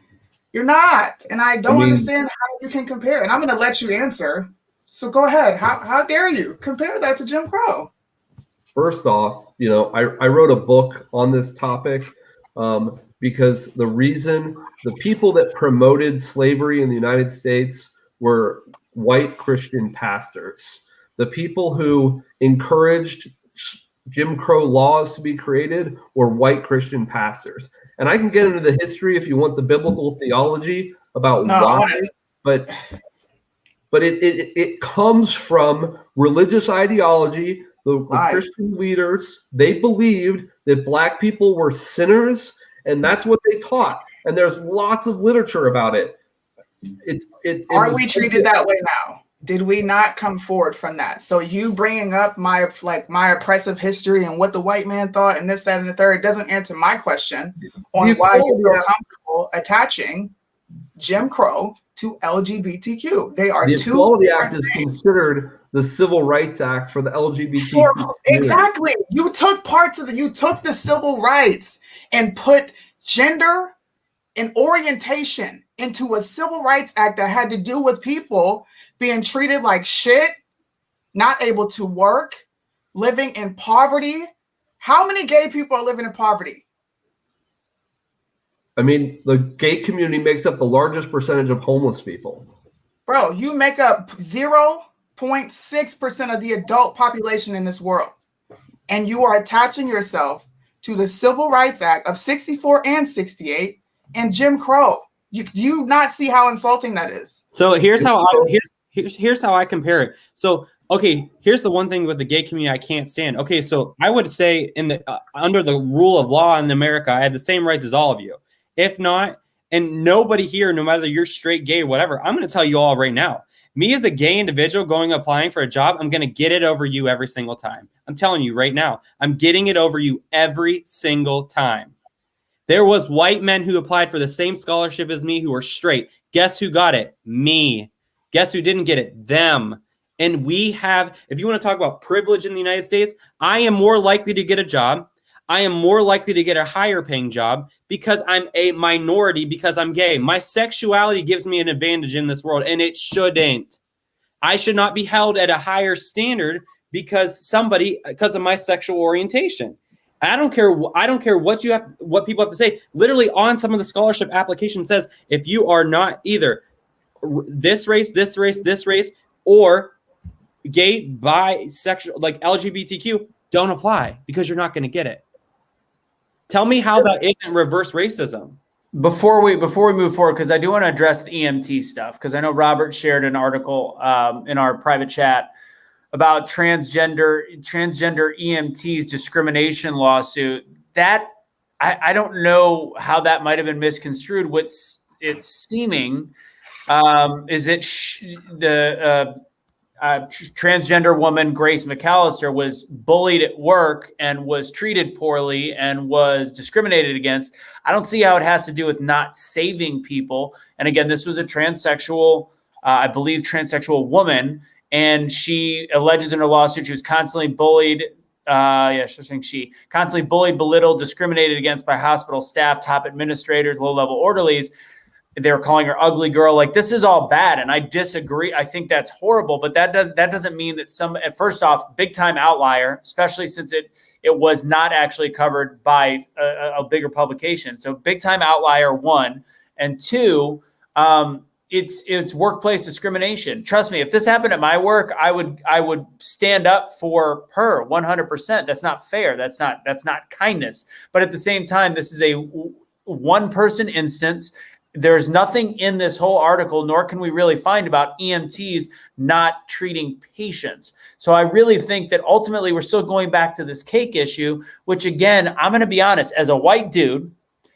You're not. And I don't I mean, understand how you can compare. And I'm going to let you answer. So go ahead. How dare you compare that to Jim Crow? First off, I wrote a book on this topic because the reason the people that promoted slavery in the United States were white Christian pastors. The people who encouraged Jim Crow laws to be created were white Christian pastors. And I can get into the history if you want the biblical theology about why, but it comes from religious ideology. The Christian leaders, they believed that black people were sinners, and that's what they taught. And there's lots of literature about it. Are we treated that way now? Did we not come forward from that? So you bringing up my oppressive history and what the white man thought and this, that, and the third doesn't answer my question on why you feel comfortable attaching Jim Crow to LGBTQ. They are the two. Equality Act is considered the Civil Rights Act for the LGBTQ. Exactly. You took the civil rights and put gender and orientation into a civil rights act that had to do with people being treated like shit, not able to work, living in poverty. How many gay people are living in poverty? I mean, the gay community makes up the largest percentage of homeless people. Bro, you make up 0.6% of the adult population in this world. And you are attaching yourself to the Civil Rights Act of 64 and 68 and Jim Crow. Do you not see how insulting that is? So here's how I compare it. So, okay, here's the one thing with the gay community I can't stand. Okay, so I would say under the rule of law in America, I have the same rights as all of you. If not, and nobody here, no matter you're straight, gay, or whatever, I'm going to tell you all right now. Me as a gay individual applying for a job, I'm going to get it over you every single time. I'm telling you right now, I'm getting it over you every single time. There was white men who applied for the same scholarship as me who were straight. Guess who got it? Me. Guess who didn't get it? Them. And we have, if you want to talk about privilege in the United States, I am more likely to get a job. I am more likely to get a higher paying job because I'm a minority, because I'm gay. My sexuality gives me an advantage in this world, and it shouldn't. I should not be held at a higher standard because of my sexual orientation. I don't care what people have to say. Literally on some of the scholarship application says, if you are not either this race, or gay, bisexual, like LGBTQ, don't apply because you're not going to get it. Tell me how that isn't reverse racism. Before we move forward, because I do want to address the EMT stuff, because I know Robert shared an article in our private chat about transgender EMTs discrimination lawsuit. That I don't know how that might have been misconstrued. What's it's seeming is that the transgender woman, Grace McAllister, was bullied at work and was treated poorly and was discriminated against. I don't see how it has to do with not saving people. And again, this was a transsexual, I believe, transsexual woman. And she alleges in her lawsuit she was constantly bullied. She's saying she constantly bullied, belittled, discriminated against by hospital staff, top administrators, low-level orderlies. They were calling her ugly girl. Like, this is all bad, and I disagree. I think that's horrible, but that doesn't mean that first off, big time outlier, especially since it was not actually covered by a bigger publication. So big time outlier, one, and two, it's workplace discrimination. Trust me, if this happened at my work, I would stand up for her 100%. That's not fair. That's not kindness. But at the same time, this is a one person instance. There's nothing in this whole article, nor can we really find about EMTs not treating patients. So I really think that ultimately we're still going back to this cake issue, which again, I'm going to be honest, as a white dude,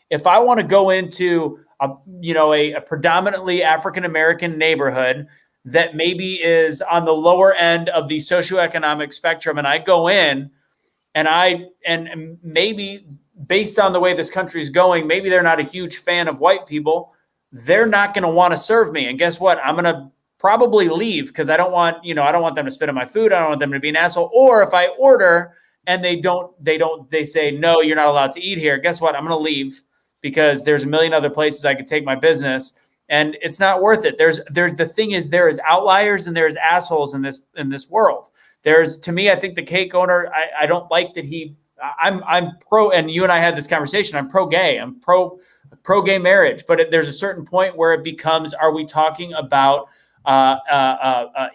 if I want to go into a predominantly African-American neighborhood that maybe is on the lower end of the socioeconomic spectrum, and I go in and maybe based on the way this country is going, maybe they're not a huge fan of white people. They're not going to want to serve me. And guess what? I'm going to probably leave because I don't want them to spit on my food. I don't want them to be an asshole. Or if I order and they say, no, you're not allowed to eat here. Guess what? I'm going to leave because there's a million other places I could take my business, and it's not worth it. The thing is, there is outliers and there's assholes in this world. To me, I think the cake owner, I don't like that I'm pro, and you and I had this conversation, I'm pro-gay, I'm pro-gay marriage, but there's a certain point where it becomes, are we talking about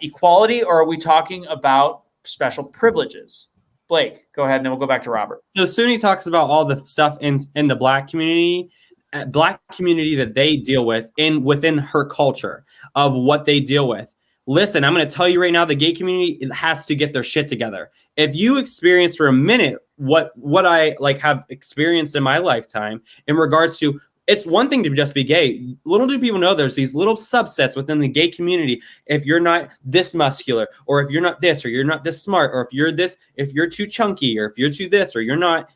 equality, or are we talking about special privileges? Blake, go ahead, and then we'll go back to Robert. So Suni talks about all the stuff in the Black community that they deal with within her culture of what they deal with. Listen, I'm going to tell you right now, the gay community has to get their shit together. If you experience for a minute what I have experienced in my lifetime in regards to, it's one thing to just be gay. Little do people know there's these little subsets within the gay community. If you're not this muscular, or if you're not this, or you're not this smart, or if you're too chunky, or if you're too this, or you're not,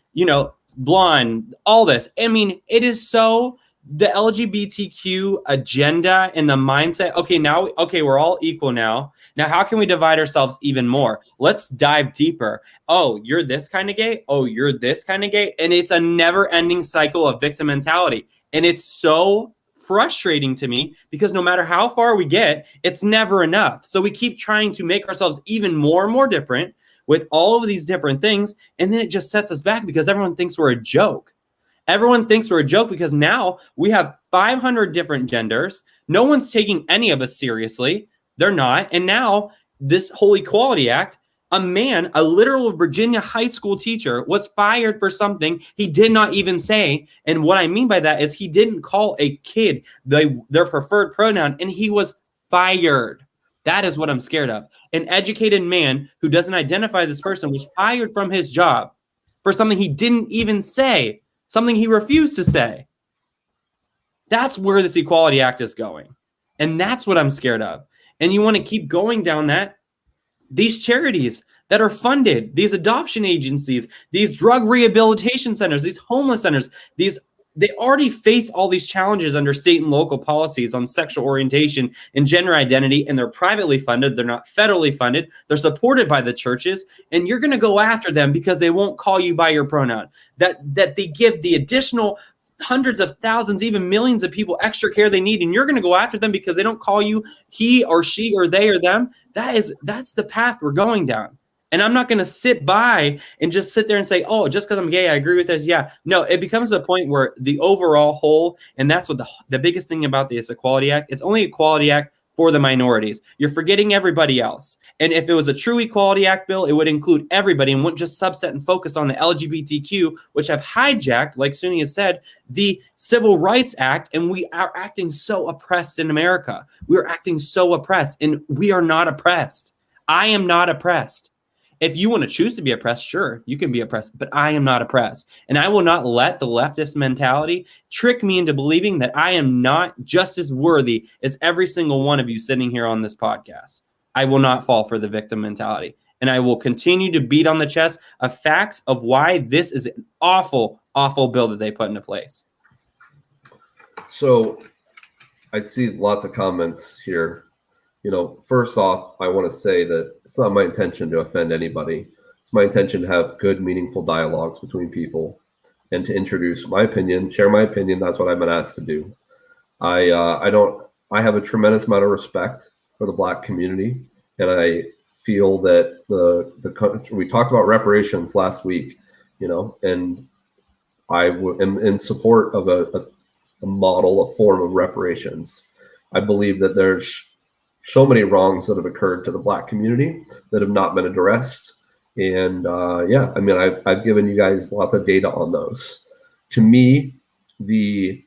blonde, all this. I mean, it is so the LGBTQ agenda and the mindset. Okay, we're all equal now. Now, how can we divide ourselves even more? Let's dive deeper. Oh, you're this kind of gay. Oh, you're this kind of gay. And it's a never ending cycle of victim mentality. And it's so frustrating to me because no matter how far we get, it's never enough. So we keep trying to make ourselves even more and more different with all of these different things. And then it just sets us back because everyone thinks we're a joke. Everyone thinks we're a joke because now we have 500 different genders. No one's taking any of us seriously. They're not. And now this whole Equality Act, a literal Virginia high school teacher was fired for something he did not even say. And what I mean by that is he didn't call a kid their preferred pronoun, and he was fired. That is what I'm scared of. An educated man who doesn't identify this person was fired from his job for something he didn't even say. Something he refused to say. That's where this Equality Act is going. And that's what I'm scared of. And you want to keep going down that. These charities that are funded, these adoption agencies, these drug rehabilitation centers, these homeless centers, they already face all these challenges under state and local policies on sexual orientation and gender identity, and they're privately funded. They're not federally funded. They're supported by the churches, and you're going to go after them because they won't call you by your pronoun. That they give the additional hundreds of thousands, even millions of people extra care they need, and you're going to go after them because they don't call you he or she or they or them. That's the path we're going down. And I'm not going to sit by and just sit there and say, oh, just because I'm gay, I agree with this. Yeah, no, it becomes a point where the overall whole, and that's what the biggest thing about this Equality Act, it's only Equality Act for the minorities. You're forgetting everybody else. And if it was a true Equality Act bill, it would include everybody and wouldn't just subset and focus on the LGBTQ, which have hijacked, like Suni has said, the Civil Rights Act. And we are acting so oppressed in America. We're acting so oppressed, and we are not oppressed. I am not oppressed. If you want to choose to be oppressed, sure, you can be oppressed, but I am not oppressed. And I will not let the leftist mentality trick me into believing that I am not just as worthy as every single one of you sitting here on this podcast. I will not fall for the victim mentality. And I will continue to beat on the chest of facts of why this is an awful, awful bill that they put into place. So I see lots of comments here. First off, I want to say that it's not my intention to offend anybody. It's my intention to have good, meaningful dialogues between people and to introduce my opinion, share my opinion. That's what I've been asked to do. I have a tremendous amount of respect for the Black community, and I feel that the country, we talked about reparations last week, and I am in support of a model, a form of reparations. I believe that there's so many wrongs that have occurred to the Black community that have not been addressed. And I've given you guys lots of data on those. To me, the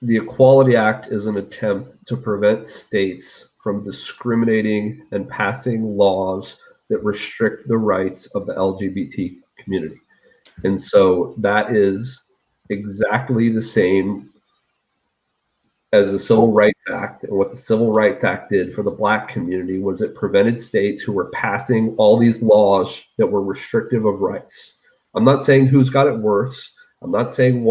Equality Act is an attempt to prevent states from discriminating and passing laws that restrict the rights of the LGBT community. And so that is exactly the same as the Civil Rights Act. And what the Civil Rights Act did for the Black community was it prevented states who were passing all these laws that were restrictive of rights. I'm not saying who's got it worse. I'm not saying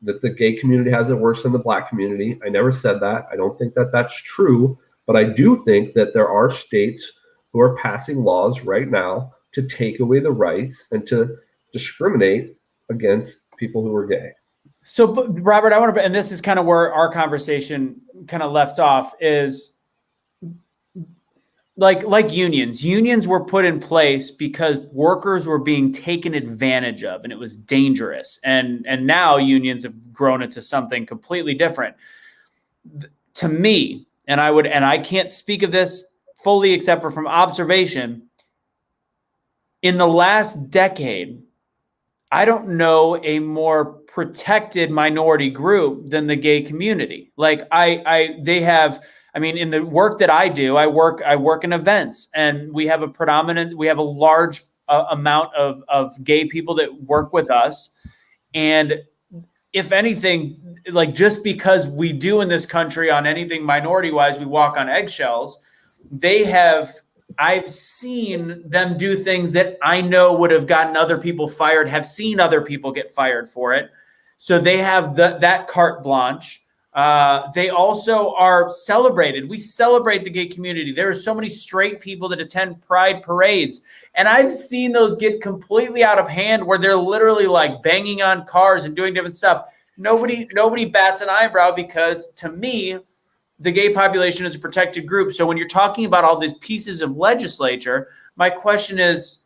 that the gay community has it worse than the Black community. I never said that. I don't think that that's true. But I do think that there are states who are passing laws right now to take away the rights and to discriminate against people who are gay. So, Robert, I want to, and this is kind of where our conversation kind of left off, is like unions. Unions were put in place because workers were being taken advantage of, and it was dangerous. And now unions have grown into something completely different. To me, and I can't speak of this fully except for from observation, in the last decade, I don't know a more protected minority group than the gay community. Like they have, I mean, in the work that I do, I work in events, and we have a large amount of gay people that work with us. And if anything, like, just because we do in this country on anything minority wise, we walk on eggshells, I've seen them do things that I know would have gotten other people fired, have seen other people get fired for it. So they have that carte blanche. They also are celebrated. We celebrate the gay community. There are so many straight people that attend pride parades. And I've seen those get completely out of hand where they're literally like banging on cars and doing different stuff. Nobody bats an eyebrow, because to me, the gay population is a protected group. So when you're talking about all these pieces of legislature, my question is,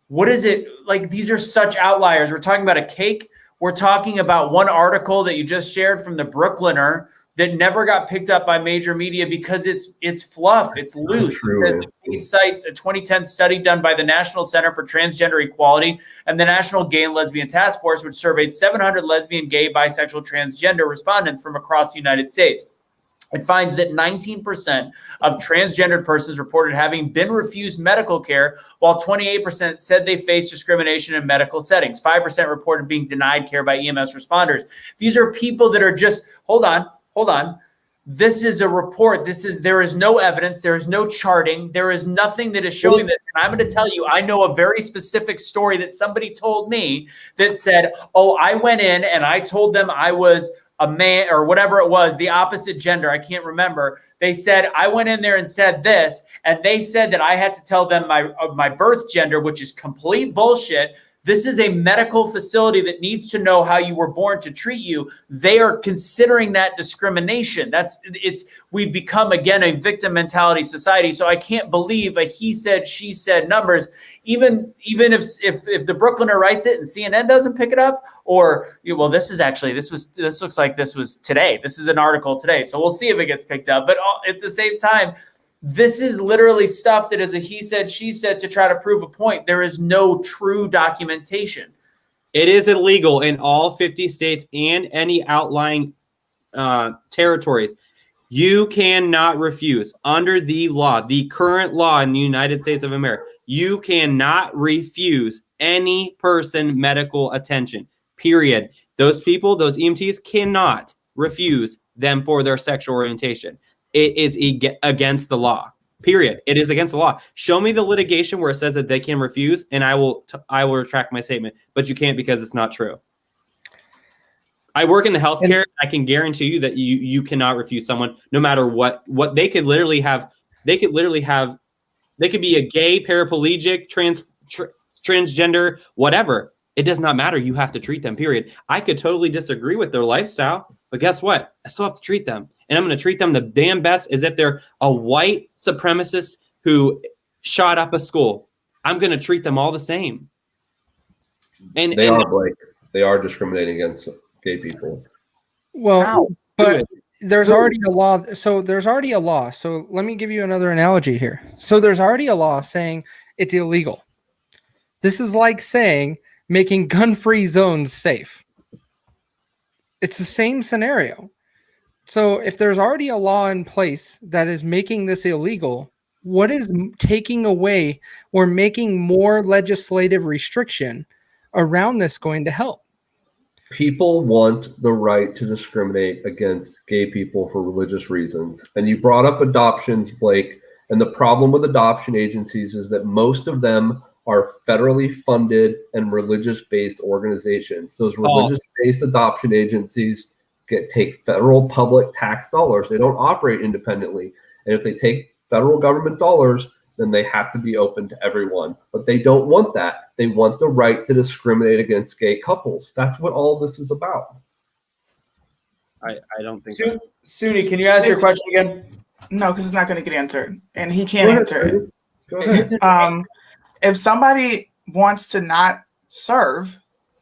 what is it like? These are such outliers. We're talking about a cake. We're talking about one article that you just shared from the Brooklyner that never got picked up by major media because it's fluff. It's loose. It says the case cites a 2010 study done by the National Center for Transgender Equality and the National Gay and Lesbian Task Force, which surveyed 700 lesbian, gay, bisexual, transgender respondents from across the United States. It finds that 19% of transgendered persons reported having been refused medical care, while 28% said they faced discrimination in medical settings. 5% reported being denied care by EMS responders. These are people that are just, hold on. This is a report. There is no evidence. There is no charting. There is nothing that is showing this. And I'm going to tell you, I know a very specific story that somebody told me that said, oh, I went in and I told them I was a man or whatever it was, the opposite gender. I can't remember. They said, I went in there and said this, and they said that I had to tell them my birth gender, which is complete bullshit. This is a medical facility that needs to know how you were born to treat you. They are considering that discrimination. We've become, again, a victim mentality society. So I can't believe a he said, she said numbers, even if the Brooklyner writes it and CNN doesn't pick it up, or, well, this looks like this was today. This is an article today. So we'll see if it gets picked up. But at the same time, this is literally stuff that is a he said, she said to try to prove a point. There is no true documentation. It is illegal in all 50 states and any outlying territories. You cannot refuse under the law, the current law in the United States of America. You cannot refuse any person medical attention, period. Those people, those EMTs, cannot refuse them for their sexual orientation. It is against the law, period. It is against the law. Show me the litigation where it says that they can refuse, and I will retract my statement. But you can't, because it's not true. I work in the healthcare. I can guarantee you that you cannot refuse someone, no matter what they could literally have. They could be a gay, paraplegic, transgender, whatever. It does not matter. You have to treat them, period. I could totally disagree with their lifestyle, but guess what? I still have to treat them. And I'm going to treat them the damn best as if they're a white supremacist who shot up a school. I'm going to treat them all the same. And they are discriminating against gay people. Well, but there's already a law. So there's already a law. So let me give you another analogy here. So there's already a law saying it's illegal. This is like saying making gun-free zones safe. It's the same scenario. So if there's already a law in place that is making this illegal, what is taking away or making more legislative restriction around this going to help? People want the right to discriminate against gay people for religious reasons. And you brought up adoptions, Blake. And the problem with adoption agencies is that most of them are federally funded and religious-based organizations. Those religious-based adoption agencies take federal public tax dollars. They don't operate independently. And if they take federal government dollars, then they have to be open to everyone. But they don't want that. They want the right to discriminate against gay couples. That's what all this is about. I don't think Suni, can you ask your question again? No, because it's not going to get answered, and he can't answer it. Go ahead. If somebody wants to not serve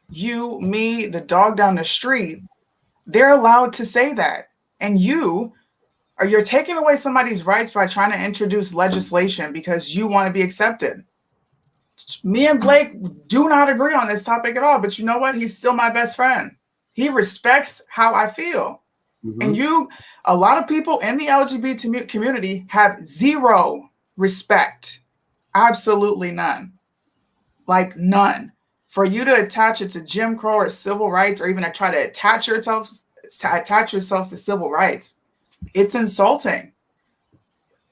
you, me, the dog down the street, they're allowed to say that. And you're taking away somebody's rights by trying to introduce legislation because you want to be accepted. Me and Blake do not agree on this topic at all, but you know what? He's still my best friend. He respects how I feel. Mm-hmm. And a lot of people in the LGBT community have zero respect. Absolutely none. Like none. For you to attach it to Jim Crow or civil rights, or even to try to attach yourself to civil rights, it's insulting.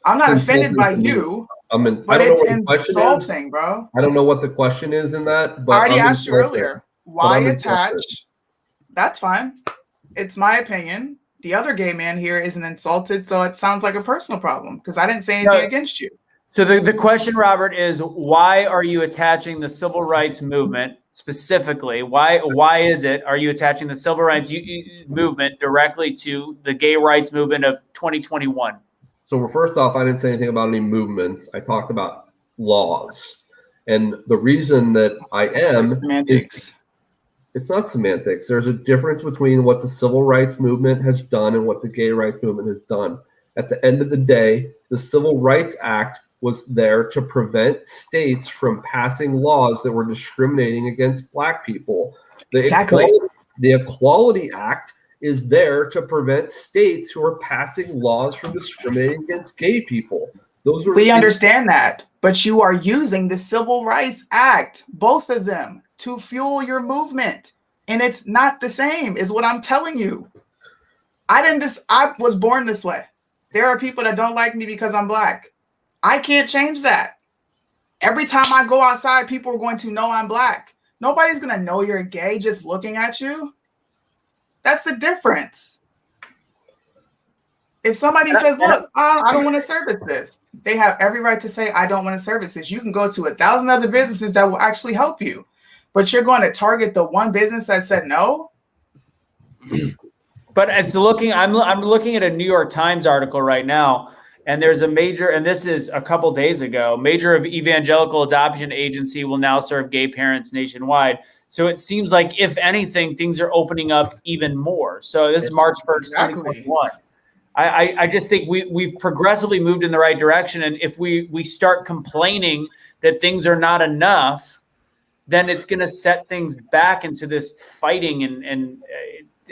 I'm not offended by you, but it's insulting, bro. I don't know what the question is in that. But I already asked you earlier. Why attach? That's fine. It's my opinion. The other gay man here isn't insulted, so it sounds like a personal problem because I didn't say anything against you. So the question, Robert, is why are you attaching the civil rights movement specifically? Why are you attaching the civil rights movement directly to the gay rights movement of 2021? So first off, I didn't say anything about any movements. I talked about laws. And the reason that I am semantics. It's not semantics. There's a difference between what the civil rights movement has done and what the gay rights movement has done. At the end of the day, the Civil Rights Act was there to prevent states from passing laws that were discriminating against Black people. Exactly. The Equality Act is there to prevent states who are passing laws from discriminating against gay people. We understand that, but you are using the Civil Rights Act, both of them, to fuel your movement. And it's not the same, is what I'm telling you. I was born this way. There are people that don't like me because I'm Black. I can't change that. Every time I go outside, people are going to know I'm Black. Nobody's going to know you're gay just looking at you. That's the difference. If somebody says, look, I don't want to service this, they have every right to say, I don't want to service this. You can go to 1,000 other businesses that will actually help you. But you're going to target the one business that said no? But I'm looking at a New York Times article right now, and there's a major, and this is a couple days ago, major of evangelical adoption agency will now serve gay parents nationwide. So it seems like, if anything, things are opening up even more. So this is March 1st, 2021. I just think we've progressively moved in the right direction. And if we start complaining that things are not enough, then it's going to set things back into this fighting. And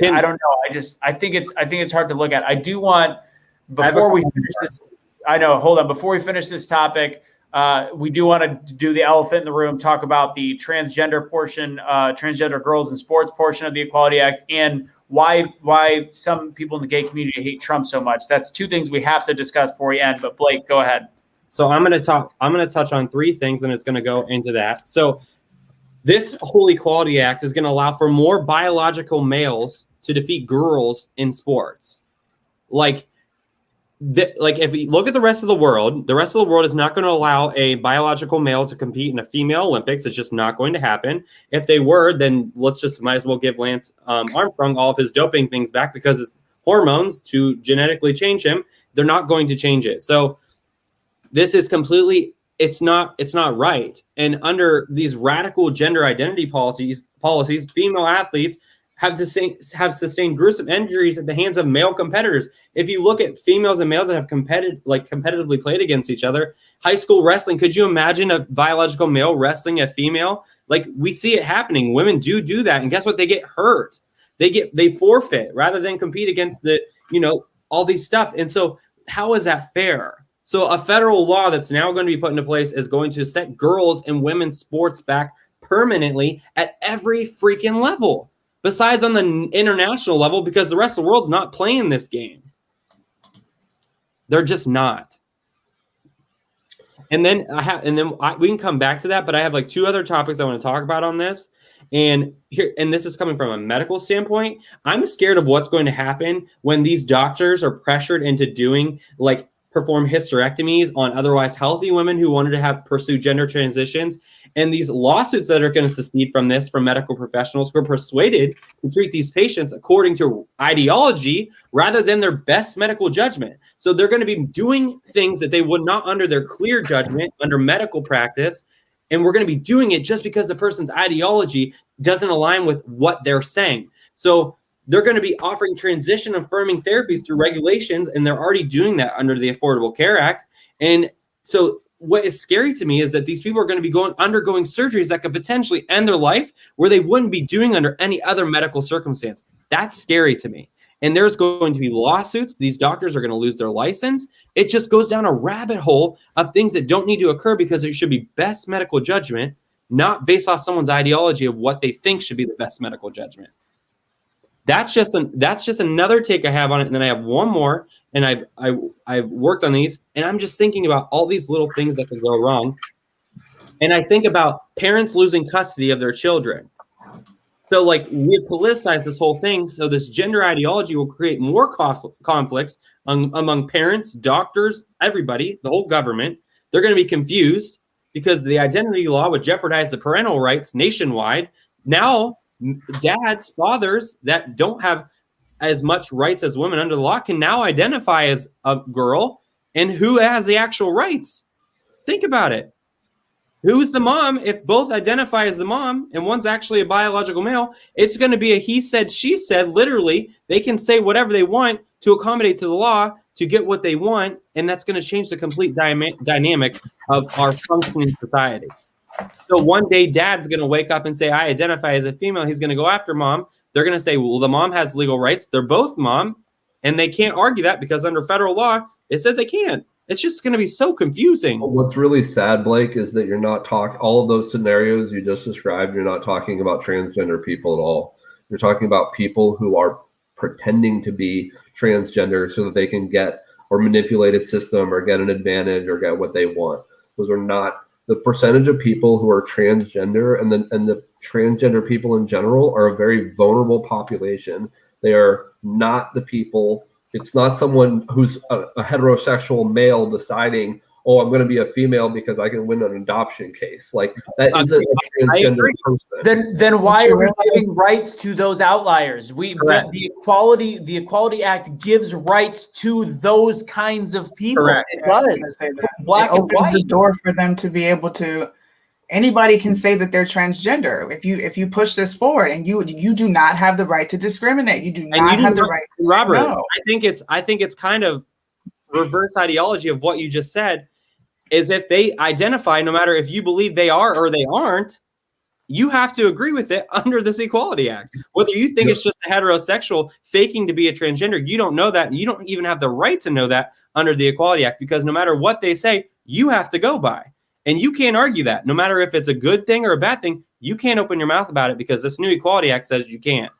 I don't know. I think it's hard to look at. I do want, before we finish this, before we finish this topic, we do want to do the elephant in the room, talk about the transgender portion, transgender girls in sports portion of the Equality Act, and why some people in the gay community hate Trump so much. That's two things we have to discuss before we end. But Blake, go ahead. So I'm going to touch on three things, and it's going to go into that. So this whole Equality Act is going to allow for more biological males to defeat girls in sports. Like if we look at the rest of the world is not going to allow a biological male to compete in a female Olympics. It's just not going to happen. If they were, then might as well give Lance Armstrong all of his doping things back, because it's hormones to genetically change him. They're not going to change it. So this is completely, it's not right. And under these radical gender identity policies, female athletes have sustained gruesome injuries at the hands of male competitors. If you look at females and males that have competitively played against each other, high school wrestling, could you imagine a biological male wrestling a female? Like, we see it happening. Women do that. And guess what? They get hurt. They forfeit rather than compete against all these stuff. And so how is that fair? So a federal law that's now going to be put into place is going to set girls and women's sports back permanently at every freaking level, besides on the international level, because the rest of the world's not playing this game. They're just not. And then we can come back to that, but I have like two other topics I want to talk about on this. And this is coming from a medical standpoint. I'm scared of what's going to happen when these doctors are pressured into doing like perform hysterectomies on otherwise healthy women who wanted to pursue gender transitions. And these lawsuits that are going to secede from this, from medical professionals who are persuaded to treat these patients according to ideology rather than their best medical judgment. So they're going to be doing things that they would not under their clear judgment, under medical practice. And we're going to be doing it just because the person's ideology doesn't align with what they're saying. So they're going to be offering transition affirming therapies through regulations, and they're already doing that under the Affordable Care Act. And so what is scary to me is that these people are going to be undergoing surgeries that could potentially end their life where they wouldn't be doing under any other medical circumstance. That's scary to me. And there's going to be lawsuits. These doctors are going to lose their license. It just goes down a rabbit hole of things that don't need to occur because it should be best medical judgment, not based off someone's ideology of what they think should be the best medical judgment. That's just another take I have on it, and then I have one more, and I've worked on these, and I'm just thinking about all these little things that could go wrong, and I think about parents losing custody of their children. So, like, we have politicized this whole thing, so this gender ideology will create more conflicts among parents, doctors, everybody, the whole government. They're going to be confused because the identity law would jeopardize the parental rights nationwide. Now, dads, fathers that don't have as much rights as women under the law can now identify as a girl, and who has the actual rights? Think about it. Who's the mom? If both identify as the mom and one's actually a biological male, it's going to be a he said, she said. Literally, they can say whatever they want to accommodate to the law to get what they want, and that's going to change the complete dynamic of our functioning society. So one day dad's going to wake up and say, I identify as a female. He's going to go after mom. They're going to say, well, the mom has legal rights. They're both mom. And they can't argue that because under federal law, it said they can't. It's just going to be so confusing. What's really sad, Blake, is that you're not talking all of those scenarios you just described. You're not talking about transgender people at all. You're talking about people who are pretending to be transgender so that they can get or manipulate a system or get an advantage or get what they want. Those are not. The percentage of people who are transgender and the transgender people in general are a very vulnerable population. They are not the people. It's not someone who's a heterosexual male deciding, oh, I'm going to be a female because I can win an adoption case. Like, that isn't a transgender person. Then why are we giving rights to those outliers? The Equality Act gives rights to those kinds of people. Correct. It does. Black it and opens white. the door for them to be able to. Anybody can say that they're transgender. If you push this forward, and you do not have the right to discriminate. You do not have the right to Robert, say no. I think it's kind of reverse ideology of what you just said. Is if they identify, no matter if you believe they are or they aren't, you have to agree with it under this Equality Act. Whether you think it's just a heterosexual faking to be a transgender, you don't know that. And you don't even have the right to know that under the Equality Act, because no matter what they say, you have to go by. And you can't argue that. No matter if it's a good thing or a bad thing, you can't open your mouth about it because this new Equality Act says you can't.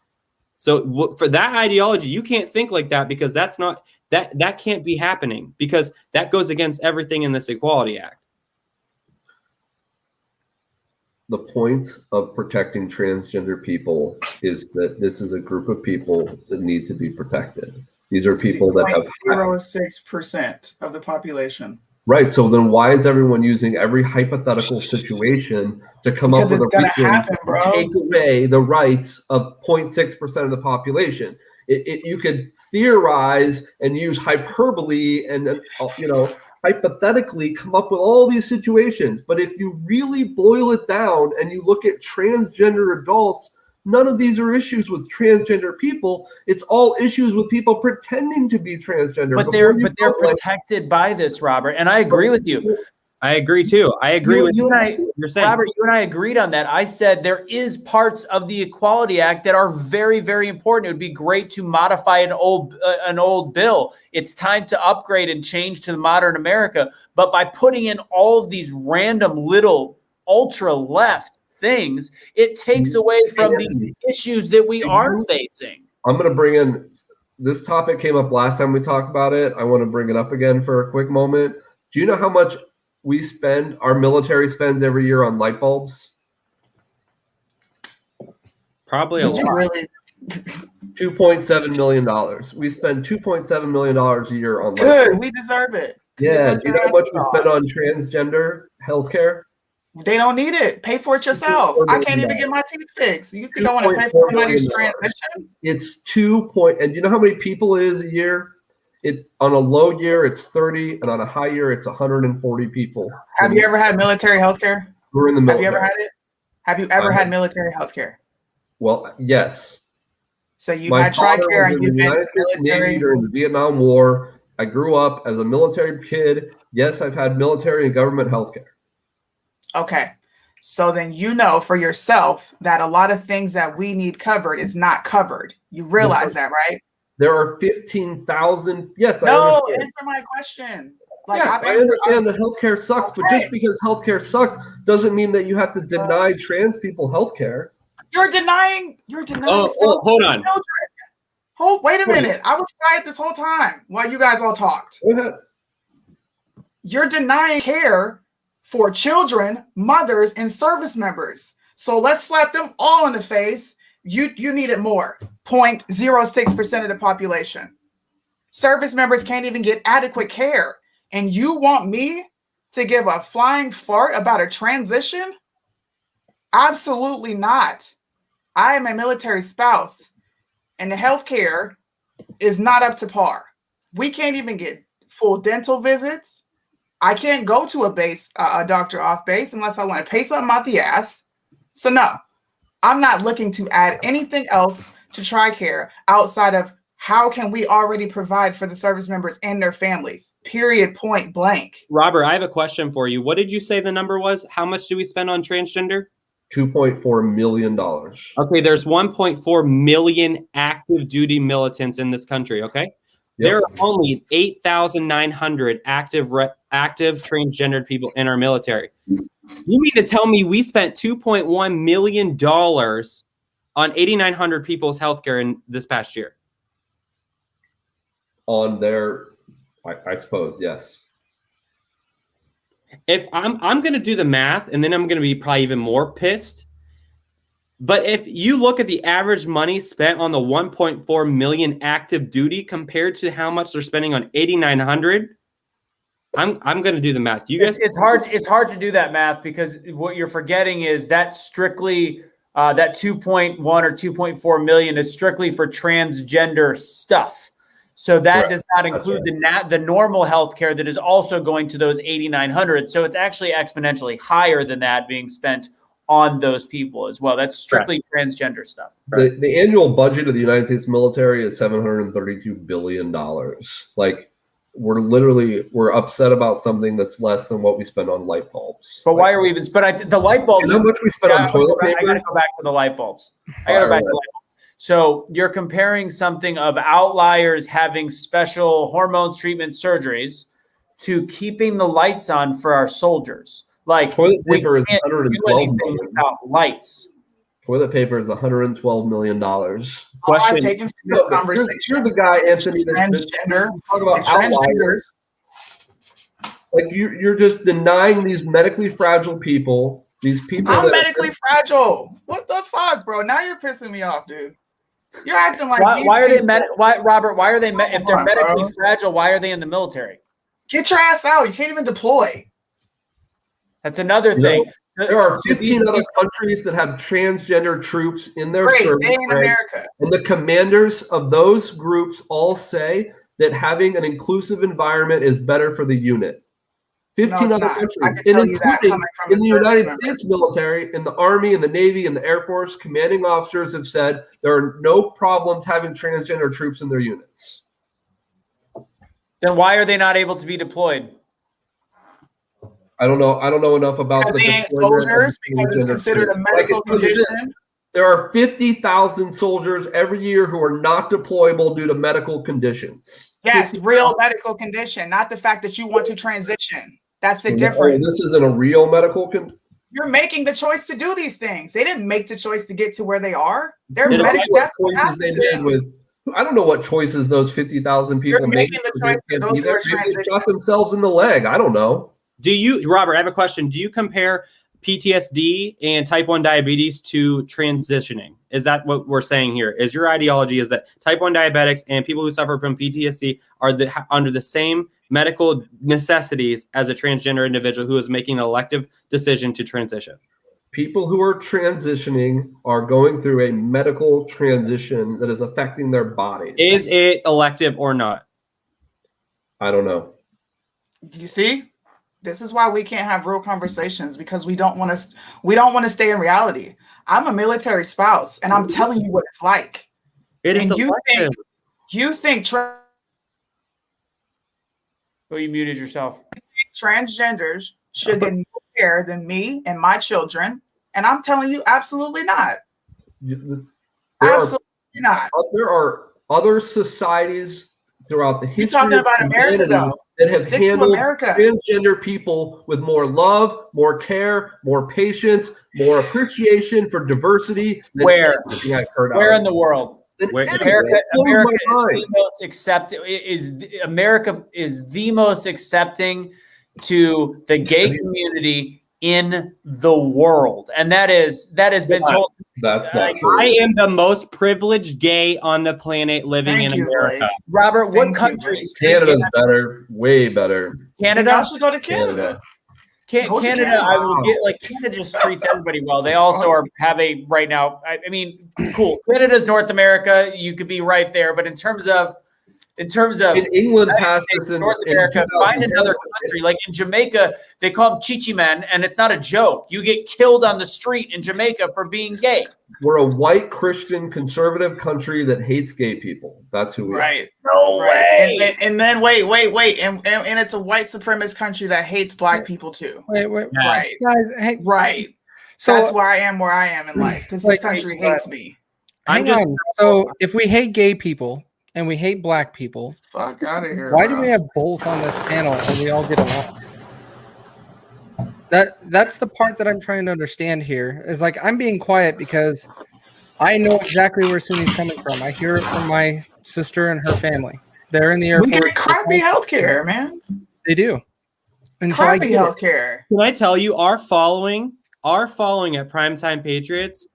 So for that ideology, you can't think like that, because that's not that can't be happening, because that goes against everything in this Equality Act. The point of protecting transgender people is that this is a group of people that need to be protected. These are people that have 0.06% of the population. Right. So then why is everyone using every hypothetical situation to come up with a reason to take away the rights of 0.6% of the population? You could theorize and use hyperbole and, hypothetically come up with all these situations. But if you really boil it down and you look at transgender adults, none of these are issues with transgender people. It's all issues with people pretending to be transgender. But they're protected by this, Robert. And I agree with you. I agree too. I agree with you and I. You're saying. Robert, you and I agreed on that. I said there is parts of the Equality Act that are very, very important. It would be great to modify an old bill. It's time to upgrade and change to the modern America. But by putting in all of these random little ultra left things, it takes away from the issues that we are facing. I'm going to bring in, this topic came up last time we talked about it. I want to bring it up again for a quick moment. Do you know how much our military spends every year on light bulbs? Probably a lot. $2.7 million. We spend $2.7 million a year on light bulbs. Good, we deserve it. Yeah. Do you know how much we spend on transgender healthcare? They don't need it. Pay for it yourself. I can't even get my teeth fixed. You think I want to pay for somebody's transition? It's and you know how many people it is a year? It's on a low year, it's 30, and on a high year, it's 140 people. Have you ever had military health care? We're in the military. Have you ever had it? Have you ever had military health care? Well, yes. So you had TRICARE and you've been United States Navy during the Vietnam War. I grew up as a military kid. Yes, I've had military and government health care. Okay. So then you know for yourself that a lot of things that we need covered is not covered. You realize that, right? There are 15,000. Yes, no, answer my question. Like, yeah, I understand that healthcare sucks, but just because healthcare sucks doesn't mean that you have to deny trans people healthcare. You're denying. Oh, hold on. Wait a minute. I was quiet this whole time while you guys all talked. Go ahead. You're denying care for children, mothers, and service members. So let's slap them all in the face. You need it more. 0.06% of the population. Service members can't even get adequate care. And you want me to give a flying fart about a transition? Absolutely not. I am a military spouse, and the healthcare is not up to par. We can't even get full dental visits. I can't go to a doctor off base unless I want to pay something out the ass. So no, I'm not looking to add anything else to TRICARE outside of how can we already provide for the service members and their families, period, point blank. Robert, I have a question for you. What did you say the number was? How much do we spend on transgender? $2.4 million. Okay, there's 1.4 million active duty militants in this country, okay? Yep. There are only 8,900 active transgendered people in our military. You mean to tell me we spent $2.1 million on 8,900 people's healthcare in this past year? On their, I suppose, yes. If I'm going to do the math, and then I'm going to be probably even more pissed. But if you look at the average money spent on the 1.4 million active duty compared to how much they're spending on 8,900, I'm going to do the math. You guys, it's hard to do that math because what you're forgetting is that strictly that 2.1 or 2.4 million is strictly for transgender stuff. So that does not include the normal healthcare that is also going to those 8,900. So it's actually exponentially higher than that being spent on those people as well. That's strictly transgender stuff. The annual budget of the United States military is $732 billion. Like, we're upset about something that's less than what we spend on light bulbs. But why are we even? But the light bulbs. You know how much we spend on toilet paper? I got to go back to the light bulbs. I got to go back to the light bulbs. So you're comparing something of outliers having special hormones, treatment, surgeries to keeping the lights on for our soldiers. Like, toilet paper is $112 million without lights. Toilet paper is $112 million. Question. I'm taking this conversation. You're the guy, Anthony, that's talk about outliers. Like, you're just denying these medically fragile people. These people. I'm medically fragile. What the fuck, bro? Now you're pissing me off, dude. You're acting like why are they Robert? Why are they if they're medically fragile? Why are they in the military? Get your ass out! You can't even deploy. That's another thing. There are 15 other countries that have transgender troops in their service ranks, and the commanders of those groups all say that having an inclusive environment is better for the unit. 15 other countries, and including in the United States military, in the Army, in the Navy, in the Air Force, commanding officers have said there are no problems having transgender troops in their units. Then why are they not able to be deployed? I don't know enough about the soldiers because it's considered a medical condition. There are 50,000 soldiers every year who are not deployable due to medical conditions. Yes, real medical condition, not the fact that you want to transition. That's the difference. This isn't a real medical condition. You're making the choice to do these things. They didn't make the choice to get to where they are. They're medical. That's choices they made with. I don't know what choices those 50,000 people made. They shot themselves in the leg. I don't know. Robert, I have a question. Do you compare PTSD and type 1 diabetes to transitioning. Is that what we're saying here? Is your ideology is that type 1 diabetics and people who suffer from PTSD are under the same medical necessities as a transgender individual who is making an elective decision to transition? People who are transitioning are going through a medical transition that is affecting their bodies. Is it elective or not? I don't know. You see, this is why we can't have real conversations, because we don't want to stay in reality. I'm a military spouse, and I'm telling you what it's like. It is And elective. you think Oh, you muted yourself. transgenders should get more care than me and my children, and I'm telling you, absolutely not. Absolutely not. There are other societies throughout the history You're talking about America, though. that have Stick to handled America. transgender people with more love, more care, more patience, more appreciation for diversity. Than Where? anything I've heard Where of. in the world? Where- America is the most accepting. America is the most accepting to the gay community in the world, and that has been told. That's not true. I am the most privileged gay on the planet living Thank in you, America. Blake. Robert, what Thank you, countries? Canada's better, way better. Then Canada. y'all should go to Canada. Go to Canada, Canada. I will get like Canada just treats everybody well. They also have a right now. I mean, cool. Canada's North America. You could be right there, but in terms of In England, passed States, this in North in America, find 2010. another country. Like in Jamaica, they call them chichi men, and it's not a joke. You get killed on the street in Jamaica for being gay. We're a white Christian conservative country that hates gay people. That's who we are. Right. No Right. way. And then wait. And it's a white supremacist country that hates black people too. Wait, Yeah. Right. guys, hey, Right. so That's where I am in life, because Like, this country hates me. I'm hang just on. So if we hate gay people and we hate black people, Fuck out of here. why bro. do we have both on this panel and we all get along? That's the part that I'm trying to understand here. Is like I'm being quiet because I know exactly where Suni's coming from. I hear it from my sister and her family. They're in the Air We Force. get crappy healthcare, man? They do. And so I Crappy get it. healthcare. Can I tell you, our following at Primetime Patriots,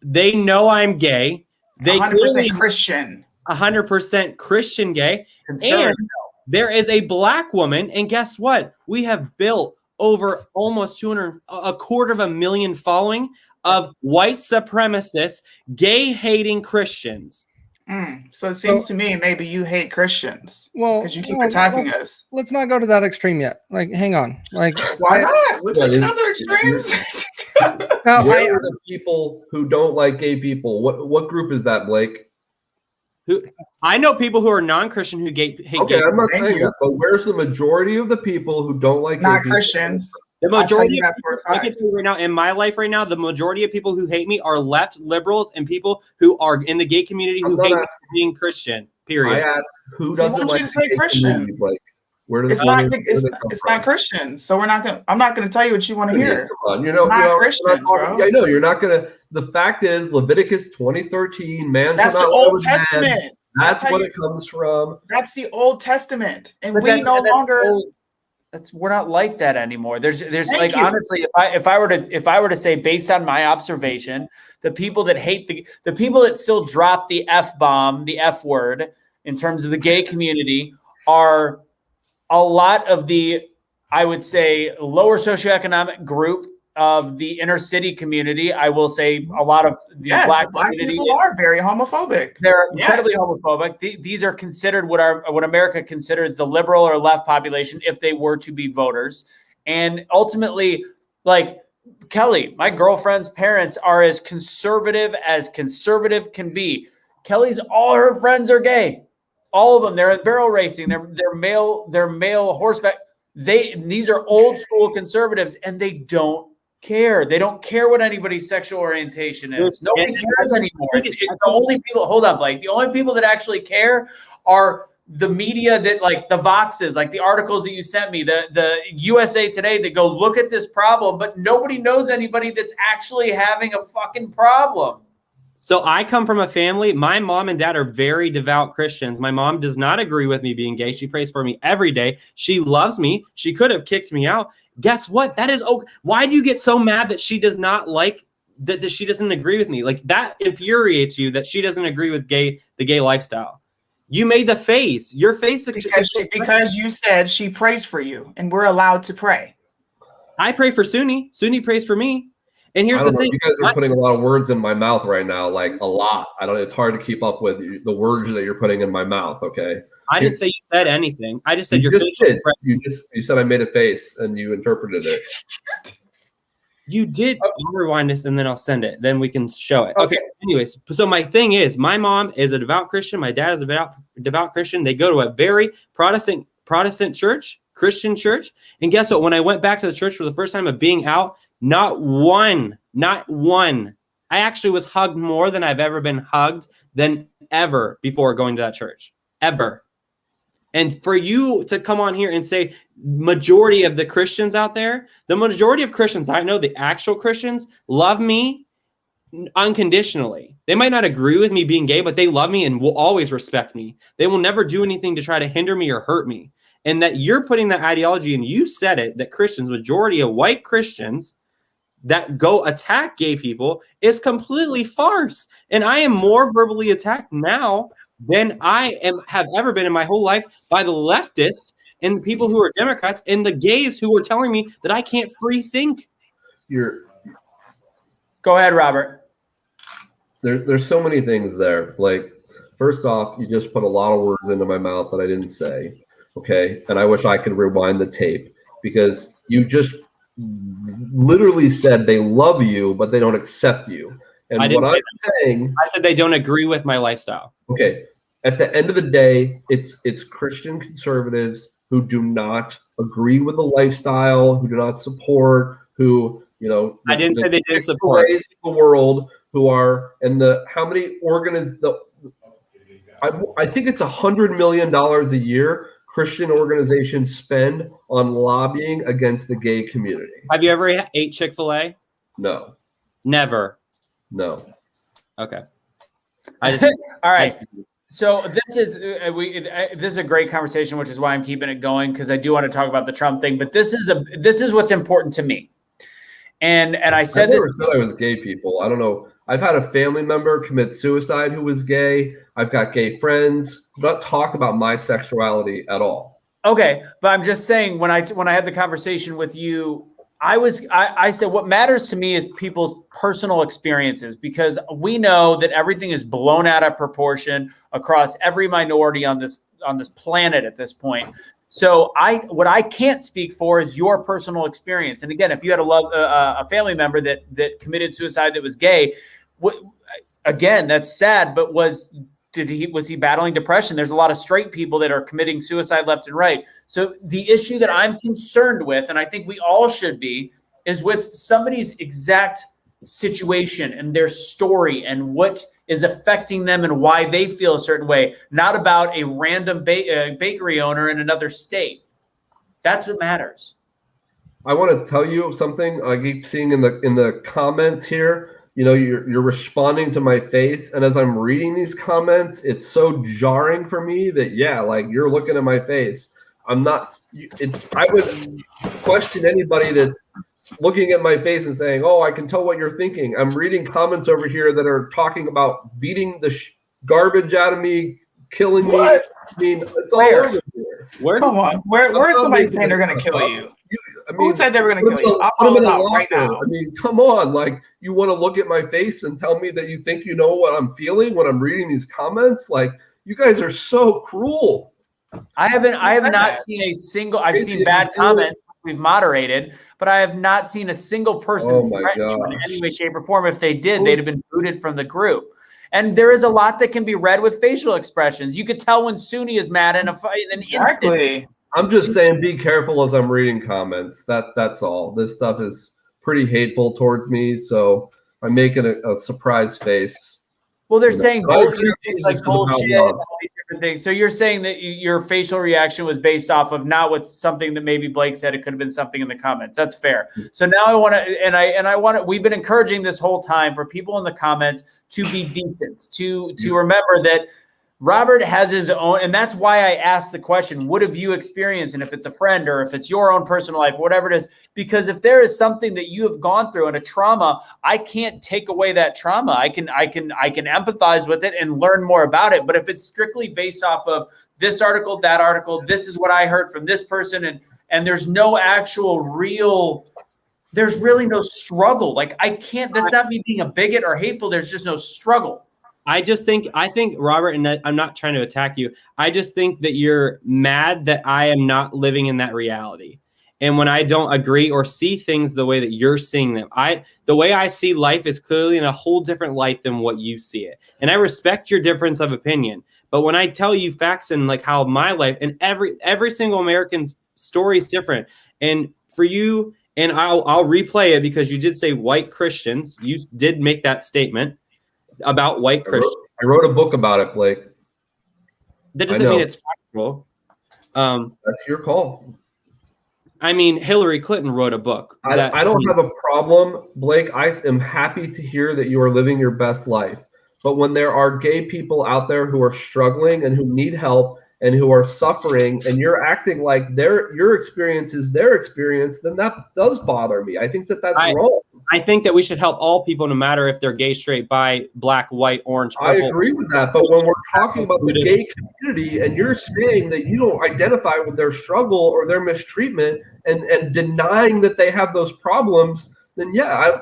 they know I'm gay. They 100% Christian. 100% Christian gay. Conservative. And there is a black woman, and guess what? We have built over almost 250,000 following of white supremacists, gay-hating Christians. So it seems to me maybe you hate Christians Well, because you keep attacking us. let's not go to that extreme yet. Like, hang on. Like, Why not? Let's take Well, other extremes. no, Where are the people who don't like gay people? What group is that, Blake? I know people who are non-Christian who hate Okay, gay. I'm not Thank saying you. that, but where's the majority of the people who don't like Not gay people? Christians. The I'll tell majority you of that for a I can fact. tell you right now, in my life right now, the majority of people who hate me are left liberals and people who are in the gay community I'm who not hate me asking- for being Christian. I Period. asked who They doesn't want you like to say the gay Christian. community, Blake? Where does It's not. where does It's, it come it's from? not Christians. So I'm not gonna tell you what you want to hear. Come on, It's not we're Christians, talking- bro. I know you're not gonna. The fact is, Leviticus 20:13, man That's shall the not live Old with man. Testament. That's how what you- it comes from. That's the Old Testament, and But we that's- no that's longer. old. We're not like that anymore. There's Thank like you. honestly, if I were to say based on my observation, the people that hate the people that still drop the F-bomb, the F word in terms of the gay community are a lot of the, I would say, lower socioeconomic group of the inner city community. I will say a lot of the Yes, black the black community. people are very homophobic. They're Yes. incredibly homophobic. These are considered what America considers the liberal or left population if they were to be voters. And ultimately, like Kelly, my girlfriend's parents are as conservative can be. Kelly's all her friends are gay. All of them. They're in barrel racing. They're male horseback. These are old school conservatives, and they don't care. They don't care what anybody's sexual orientation is. Nobody cares anymore. It's the only people. Hold on, Blake. The only people that actually care are the media that, like the Voxes, like the articles that you sent me, the USA Today that go look at this problem, but nobody knows anybody that's actually having a fucking problem. So I come from a family. My mom and dad are very devout Christians. My mom does not agree with me being gay. She prays for me every day. She loves me. She could have kicked me out. Guess what? That is okay. Why do you get so mad that she does not like that she doesn't agree with me? Like, that infuriates you that she doesn't agree with the gay lifestyle. You made the face. Your face because you said she prays for you, and we're allowed to pray. I pray for Suni. Suni prays for me. And here's the thing. You guys are putting a lot of words in my mouth right now, like a lot. It's hard to keep up with the words that you're putting in my mouth, okay? I didn't say you said anything. I just said your face. You said I made a face and you interpreted it. You did. I'll rewind this and then I'll send it. Then we can show it. Okay. Anyways, so my thing is, my mom is a devout Christian. My dad is a devout Christian. They go to a very Protestant church, Christian church. And guess what? When I went back to the church for the first time of being out, not one. I actually was hugged more than I've ever been hugged than ever before going to that church. Ever. And for you to come on here and say majority of the Christians out there, the majority of Christians, I know the actual Christians, love me unconditionally. They might not agree with me being gay, but they love me and will always respect me. They will never do anything to try to hinder me or hurt me. And that you're putting that ideology, and you said it, that Christians, majority of white Christians that go attack gay people, is completely farce. And I am more verbally attacked now than I have ever been in my whole life by the leftists and the people who are Democrats and the gays who are telling me that I can't free think. Go ahead, Robert. There's so many things there. Like, first off, you just put a lot of words into my mouth that I didn't say. Okay. And I wish I could rewind the tape, because you just literally said they love you, but they don't accept you. And I said they don't agree with my lifestyle. Okay. At the end of the day, it's Christian conservatives who do not agree with the lifestyle, who do not support, who, I didn't say they didn't support the world, who are, and how many I think it's $100 million a year Christian organizations spend on lobbying against the gay community. Have you ever ate Chick-fil-A? No. Never. No. Okay. All right. So this is a great conversation, which is why I'm keeping it going, because I do want to talk about the Trump thing. But this is what's important to me. And I said I never said I was gay, people. I don't know. I've had a family member commit suicide who was gay. I've got gay friends. I've not talked about my sexuality at all. Okay, but I'm just saying, when I had the conversation with you, I said what matters to me is people's personal experiences, because we know that everything is blown out of proportion across every minority on this planet at this point. So what I can't speak for is your personal experience. And again, if you had a family member that committed suicide that was gay, again, that's sad. But was he battling depression? There's a lot of straight people that are committing suicide left and right. So the issue that I'm concerned with, and I think we all should be, is with somebody's exact situation and their story and what is affecting them and why they feel a certain way, not about a random bakery owner in another state. That's what matters. I want to tell you something. I keep seeing in the comments here, you're responding to my face, and as I'm reading these comments, it's so jarring for me that you're looking at my face. I'm not. I would question anybody that's looking at my face and saying, "Oh, I can tell what you're thinking." I'm reading comments over here that are talking about beating the garbage out of me, killing me. I mean, it's all over here. Come on, where's somebody saying they're going to kill you? Who said they were going to kill you? I'll follow them out right now. I mean, come on. You want to look at my face and tell me that you think you know what I'm feeling when I'm reading these comments? You guys are so cruel. I have not seen a single. I've seen bad comments we've moderated, but I have not seen a single person threaten you in any way, shape, or form. If they did, they'd have been booted from the group. And there is a lot that can be read with facial expressions. You could tell when Suni is mad in an instant. I'm just saying, be careful as I'm reading comments. That's all. This stuff is pretty hateful towards me, so I'm making a surprise face. Well, they're saying bullshit, all these different things. So you're saying that your facial reaction was based off of not what's something that maybe Blake said. It could have been something in the comments. That's fair. So now I want to, we've been encouraging this whole time for people in the comments to be decent, to remember that Robert has his own, and that's why I asked the question, what have you experienced? And if it's a friend or if it's your own personal life, whatever it is, because if there is something that you have gone through and a trauma, I can't take away that trauma. I can empathize with it and learn more about it. But if it's strictly based off of this article, that article, this is what I heard from this person, and there's no actual there's really no struggle. Like that's not me being a bigot or hateful. There's just no struggle. I think Robert, and I'm not trying to attack you. I just think that you're mad that I am not living in that reality. And when I don't agree or see things the way that you're seeing them, the way I see life is clearly in a whole different light than what you see it. And I respect your difference of opinion. But when I tell you facts and like how my life and every single American's story is different. And for you, and I'll replay it because you did say white Christians. You did make that statement about white Christians. I wrote a book about it, Blake. That doesn't mean it's factual. That's your call. I mean, Hillary Clinton wrote a book. I don't have a problem, Blake. I am happy to hear that you are living your best life. But when there are gay people out there who are struggling and who need help and who are suffering, and you're acting like your experience is their experience, then that does bother me. I think that's wrong. I think that we should help all people, no matter if they're gay, straight, bi, black, white, orange, purple. I agree with that. But when we're talking about the gay community and you're saying that you don't identify with their struggle or their mistreatment and denying that they have those problems, then yeah,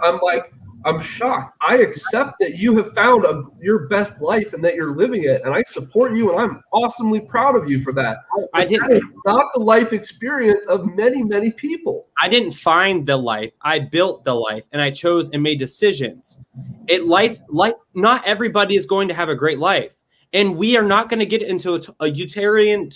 I'm shocked. I accept that you have found your best life and that you're living it, and I support you, and I'm awesomely proud of you for that. That is not the life experience of many, many people. I didn't find the life. I built the life, and I chose and made decisions. Not everybody is going to have a great life, and we are not going to get into a utilitarian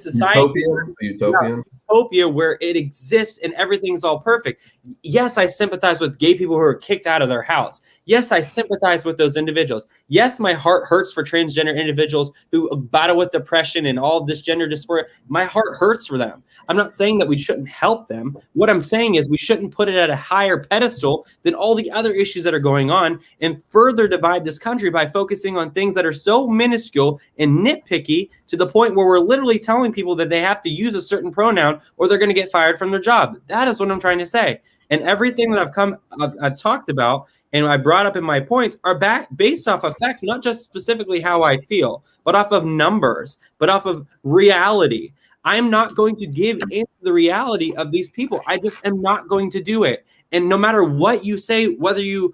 society. Utopian. Utopia where it exists and everything's all perfect. Yes, I sympathize with gay people who are kicked out of their house. Yes, I sympathize with those individuals. Yes, my heart hurts for transgender individuals who battle with depression and all this gender dysphoria. My heart hurts for them. I'm not saying that we shouldn't help them. What I'm saying is we shouldn't put it at a higher pedestal than all the other issues that are going on and further divide this country by focusing on things that are so minuscule and nitpicky to the point where we're literally telling people that they have to use a certain pronoun or they're going to get fired from their job. That is what I'm trying to say. And everything that I've talked about and I brought up in my points are based off of facts, not just specifically how I feel, but off of numbers, but off of reality. I'm not going to give in the reality of these people. I just am not going to do it. And no matter what you say, whether you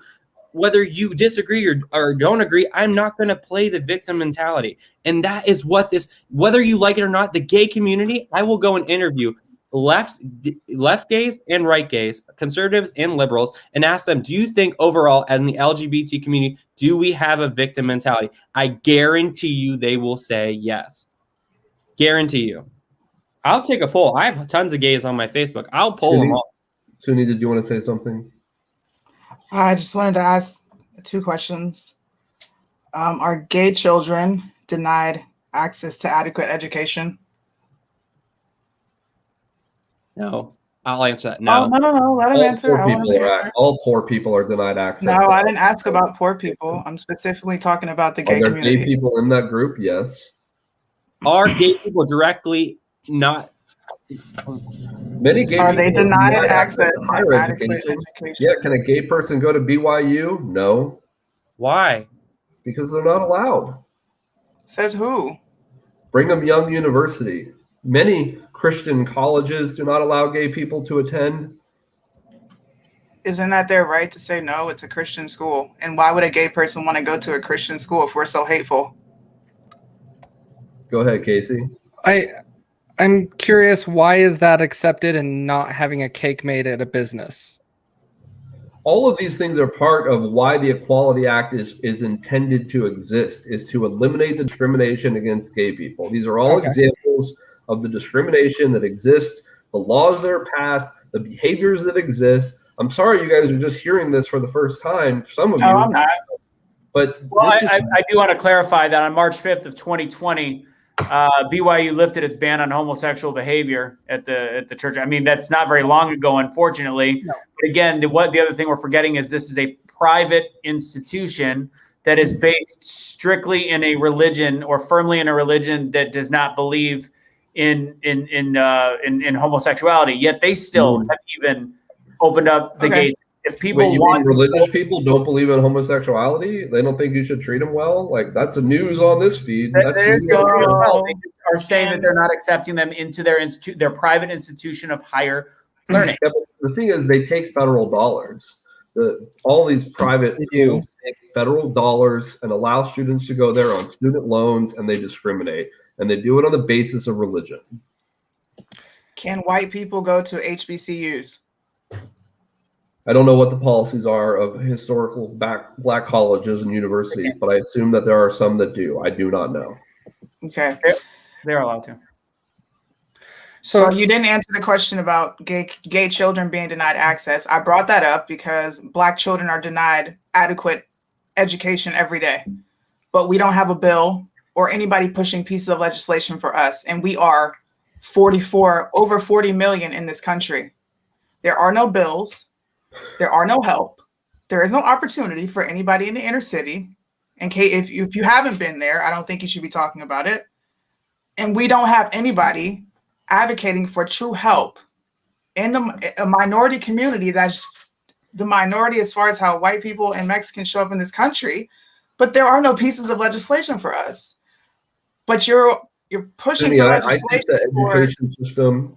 disagree or don't agree, I'm not going to play the victim mentality. And that is what whether you like it or not, the gay community, I will go and interview left gays and right gays, conservatives and liberals, and ask them, do you think overall as in the LGBT community, do we have a victim mentality? I guarantee you they will say yes. Guarantee you. I'll take a poll. I have tons of gays on my Facebook. I'll poll them all. Suni, did you want to say something? I just wanted to ask 2 questions. Are gay children denied access to adequate education? No. I'll answer that. No. Oh, no. Let him answer. All poor people are denied access. No, I didn't ask about poor people. I'm specifically talking about the gay community. Gay people in that group? Yes. Are gay people directly not? Many gay are people they denied access to higher education? Yeah, can a gay person go to BYU? No. Why? Because they're not allowed. Says who? Brigham Young University. Many Christian colleges do not allow gay people to attend. Isn't that their right to say no? It's a Christian school. And why would a gay person want to go to a Christian school if we're so hateful? Go ahead, Casey. I'm curious, why is that accepted and not having a cake made at a business? All of these things are part of why the Equality Act is intended to exist, is to eliminate the discrimination against gay people. These are all examples of the discrimination that exists, the laws that are passed, the behaviors that exist. I'm sorry you guys are just hearing this for the first time. Some of you. No, I'm not. But I do want to clarify that on March 5th of 2020, BYU lifted its ban on homosexual behavior at the church. I mean, that's not very long ago, unfortunately. No. But again, the other thing we're forgetting is this is a private institution that is based strictly in a religion or firmly in a religion that does not believe in homosexuality, yet they still have even opened up the gates. If people Wait, you mean religious people don't believe in homosexuality? They don't think you should treat them well? Like, that's a news on this feed. They That's are saying that they're not accepting them into their private institution of higher learning. Yeah, but the thing is, they take federal dollars. All these private schools take federal dollars and allow students to go there on student loans, and they discriminate. And they do it on the basis of religion. Can white people go to HBCUs? I don't know what the policies are of historical black colleges and universities, but I assume that there are some that do. I do not know. Okay. They're allowed to. So you didn't answer the question about gay children being denied access. I brought that up because Black children are denied adequate education every day, but we don't have a bill or anybody pushing pieces of legislation for us. And we are over 40 million in this country. There are no bills. There are no help. There is no opportunity for anybody in the inner city. And if you haven't been there, I don't think you should be talking about it. And we don't have anybody advocating for true help in a minority community that's the minority as far as how white people and Mexicans show up in this country. But there are no pieces of legislation for us. But you're pushing for legislation. I think the education system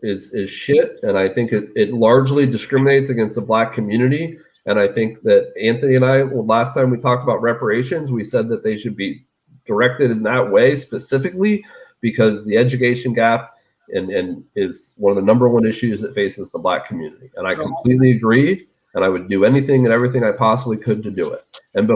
is shit, and I think it largely discriminates against the Black community. And I think that Anthony and I, last time we talked about reparations, we said that they should be directed in that way specifically, because the education gap and is one of the number one issues that faces the Black community. And I completely agree, and I would do anything and everything I possibly could to do it. And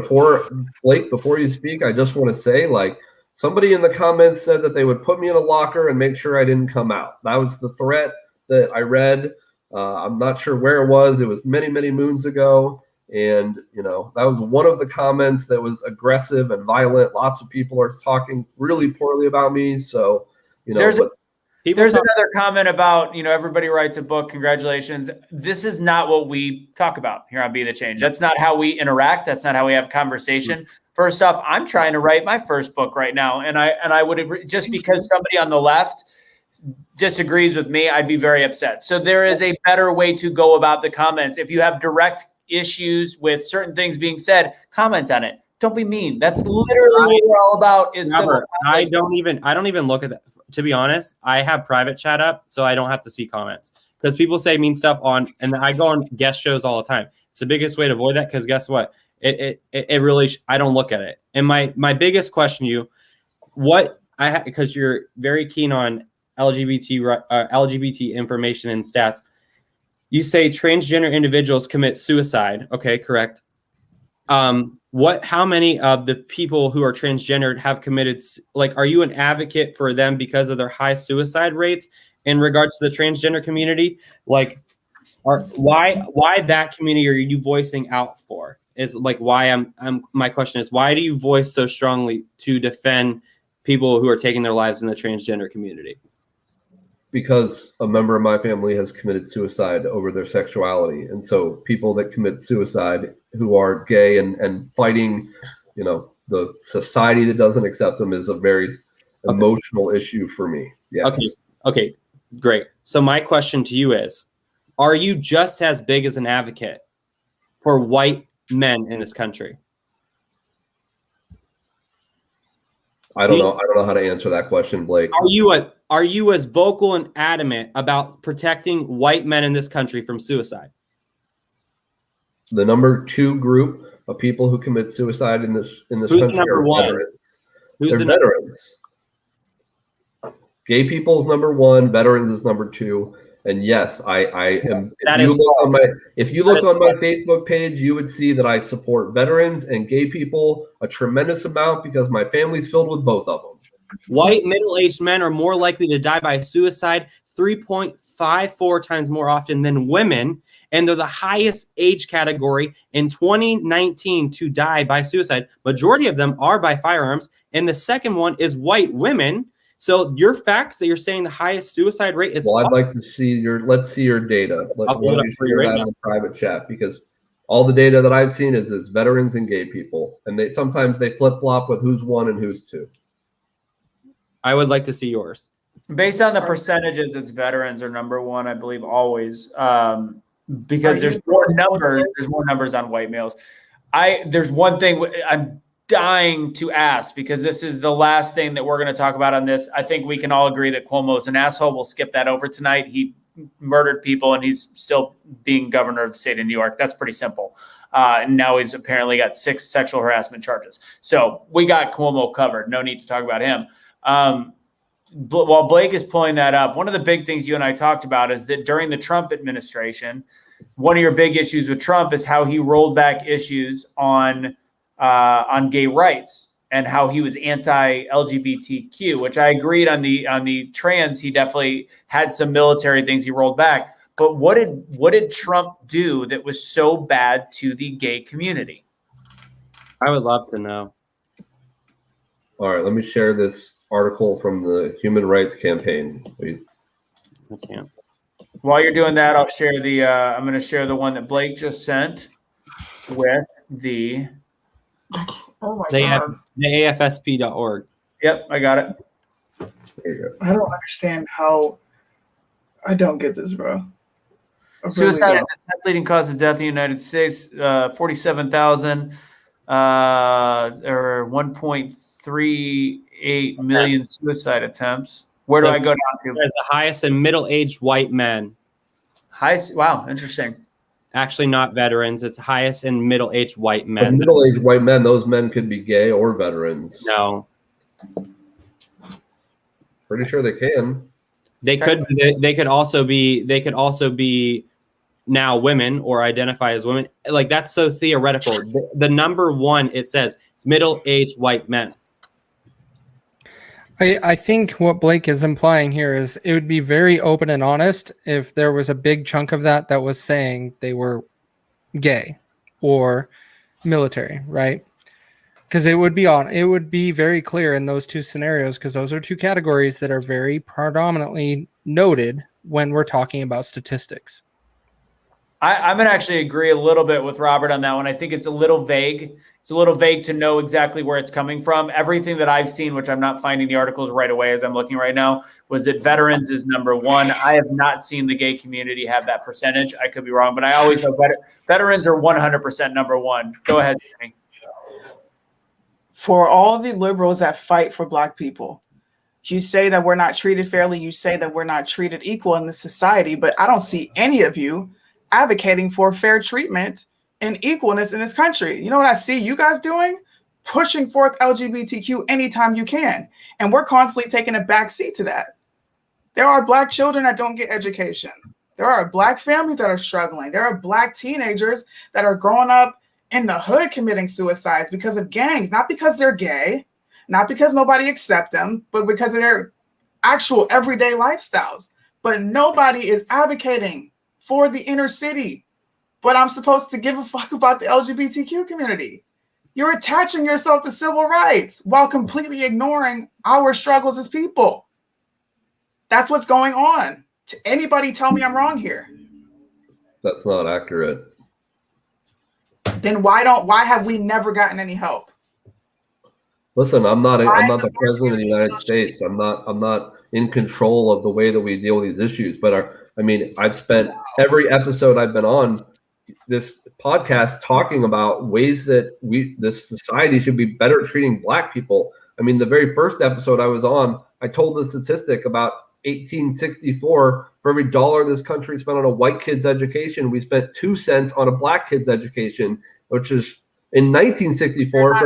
Blake, before you speak, I just want to say, like, somebody in the comments said that they would put me in a locker and make sure I didn't come out. That was the threat that I read. I'm not sure where it was. It was many, many moons ago. And, that was one of the comments that was aggressive and violent. Lots of people are talking really poorly about me. So, there's another comment about, everybody writes a book. Congratulations. This is not what we talk about here on Be the Change. That's not how we interact. That's not how we have conversation. First off, I'm trying to write my first book right now. And I would agree, just because somebody on the left disagrees with me, I'd be very upset. So there is a better way to go about the comments. If you have direct issues with certain things being said, comment on it. Don't be mean. That's literally what we're all about. I don't even look at that. To be honest, I have private chat up, so I don't have to see comments, because people say mean stuff and I go on guest shows all the time. It's the biggest way to avoid that, because guess what? It really, I don't look at it. And my biggest question to you, because you're very keen on LGBT information and stats. You say transgender individuals commit suicide. Okay, correct. How many of the people who are transgendered have committed, are you an advocate for them because of their high suicide rates in regards to the transgender community? Why that community are you voicing out for? Is why my question is, why do you voice so strongly to defend people who are taking their lives in the transgender community? Because a member of my family has committed suicide over their sexuality. And so people that commit suicide who are gay and fighting, the society that doesn't accept them is a very emotional issue for me. Yes. Okay, great. So my question to you is, are you just as big as an advocate for white men in this country? I don't know how to answer that question, Blake. Are you as vocal and adamant about protecting white men in this country from suicide? The number 2 group of people who commit suicide in this Who's country number are one? veterans. Who's They're veterans. Gay people is number 1, veterans is number 2. And yes, I am. If you look on my Facebook page, you would see that I support veterans and gay people a tremendous amount, because my family's filled with both of them. White middle-aged men are more likely to die by suicide 3.54 times more often than women, and they're the highest age category in 2019 to die by suicide. Majority of them are by firearms, and the second one is white women. So your facts that you're saying the highest suicide rate is. Well, I'd like to see let's see your data. Let me share that in the private chat, because All the data that I've seen is it's veterans and gay people, and they sometimes flip flop with who's one and who's two. I would like to see yours. Based on the percentages, it's veterans are number one, I believe, always. Because there's more numbers. There's more numbers on white males. There's one thing I'm dying to ask, because this is the last thing that we're going to talk about on this. I think we can all agree that Cuomo is an asshole. We'll skip that over tonight. He murdered people, and he's still being governor of the state of New York. That's pretty simple. And now he's apparently got 6 sexual harassment charges. So we got Cuomo covered. No need to talk about him. But while Blake is pulling that up, one of the big things you and I talked about is that during the Trump administration, one of your big issues with Trump is how he rolled back issues on gay rights and how he was anti-LGBTQ, which I agreed on the trans. He definitely had some military things he rolled back. But what did Trump do that was so bad to the gay community? I would love to know. All right, let me share this article from the Human Rights Campaign. I can't. While you're doing that, I'll share I'm going to share the one that Blake just sent with the. Oh my God. The AFSP.org. Yep, I got it. I don't understand how. I don't get this, bro. Suicide is the 10th leading cause of death in the United States. 47,000 or 1.38 million suicide attempts. Where do I go down to? It's the highest in middle-aged white men. Highest? Wow, interesting. Actually, not veterans. It's highest in middle-aged white men. But middle-aged white men, those men could be gay or veterans. No. Pretty sure they can. They could also be now women or identify as women. Like, that's so theoretical. The number one, it says, it's middle-aged white men. I think what Blake is implying here is it would be very open and honest if there was a big chunk of that was saying they were gay or military, right? Because it would be very clear in those two scenarios, because those are two categories that are very predominantly noted when we're talking about statistics. I'm going to actually agree a little bit with Robert on that one. I think it's a little vague. It's a little vague to know exactly where it's coming from. Everything that I've seen, which I'm not finding the articles right away as I'm looking right now, was that veterans is number one. I have not seen the gay community have that percentage. I could be wrong, but I always know veterans are 100% number one. Go ahead, Danny. For all the liberals that fight for Black people, you say that we're not treated fairly. You say that we're not treated equal in this society, but I don't see any of you advocating for fair treatment and equalness in this country. You know what I see you guys doing? Pushing forth LGBTQ anytime you can. And we're constantly taking a back seat to that. There are Black children that don't get education. There are Black families that are struggling. There are Black teenagers that are growing up in the hood committing suicides because of gangs, not because they're gay, not because nobody accepts them, but because of their actual everyday lifestyles. But nobody is advocating for the inner city. But I'm supposed to give a fuck about the LGBTQ community. You're attaching yourself to civil rights while completely ignoring our struggles as people. That's what's going on. To anybody tell me I'm wrong here? That's not accurate. Then why have we never gotten any help? Listen, I'm not the president of the United States. I'm not in control of the way that we deal with these issues. But I've spent every episode I've been on this podcast talking about ways that this society should be better treating Black people. I mean, the very first episode I was on, I told the statistic about 1864. For every dollar this country spent on a white kid's education, we spent 2 cents on a Black kid's education, which is in 1964.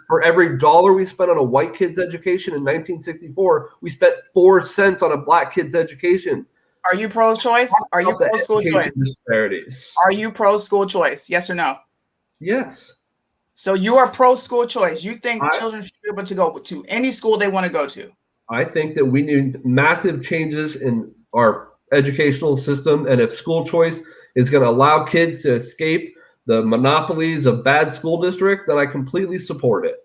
For every dollar we spent on a white kid's education in 1964, we spent 4 cents on a Black kid's education. Are you pro-choice? Are you pro-school choice? Disparities. Are you pro-school choice? Yes or no? Yes. So you are pro-school choice. You think children should be able to go to any school they want to go to? I think that we need massive changes in our educational system. And if school choice is going to allow kids to escape the monopolies of bad school district, then I completely support it.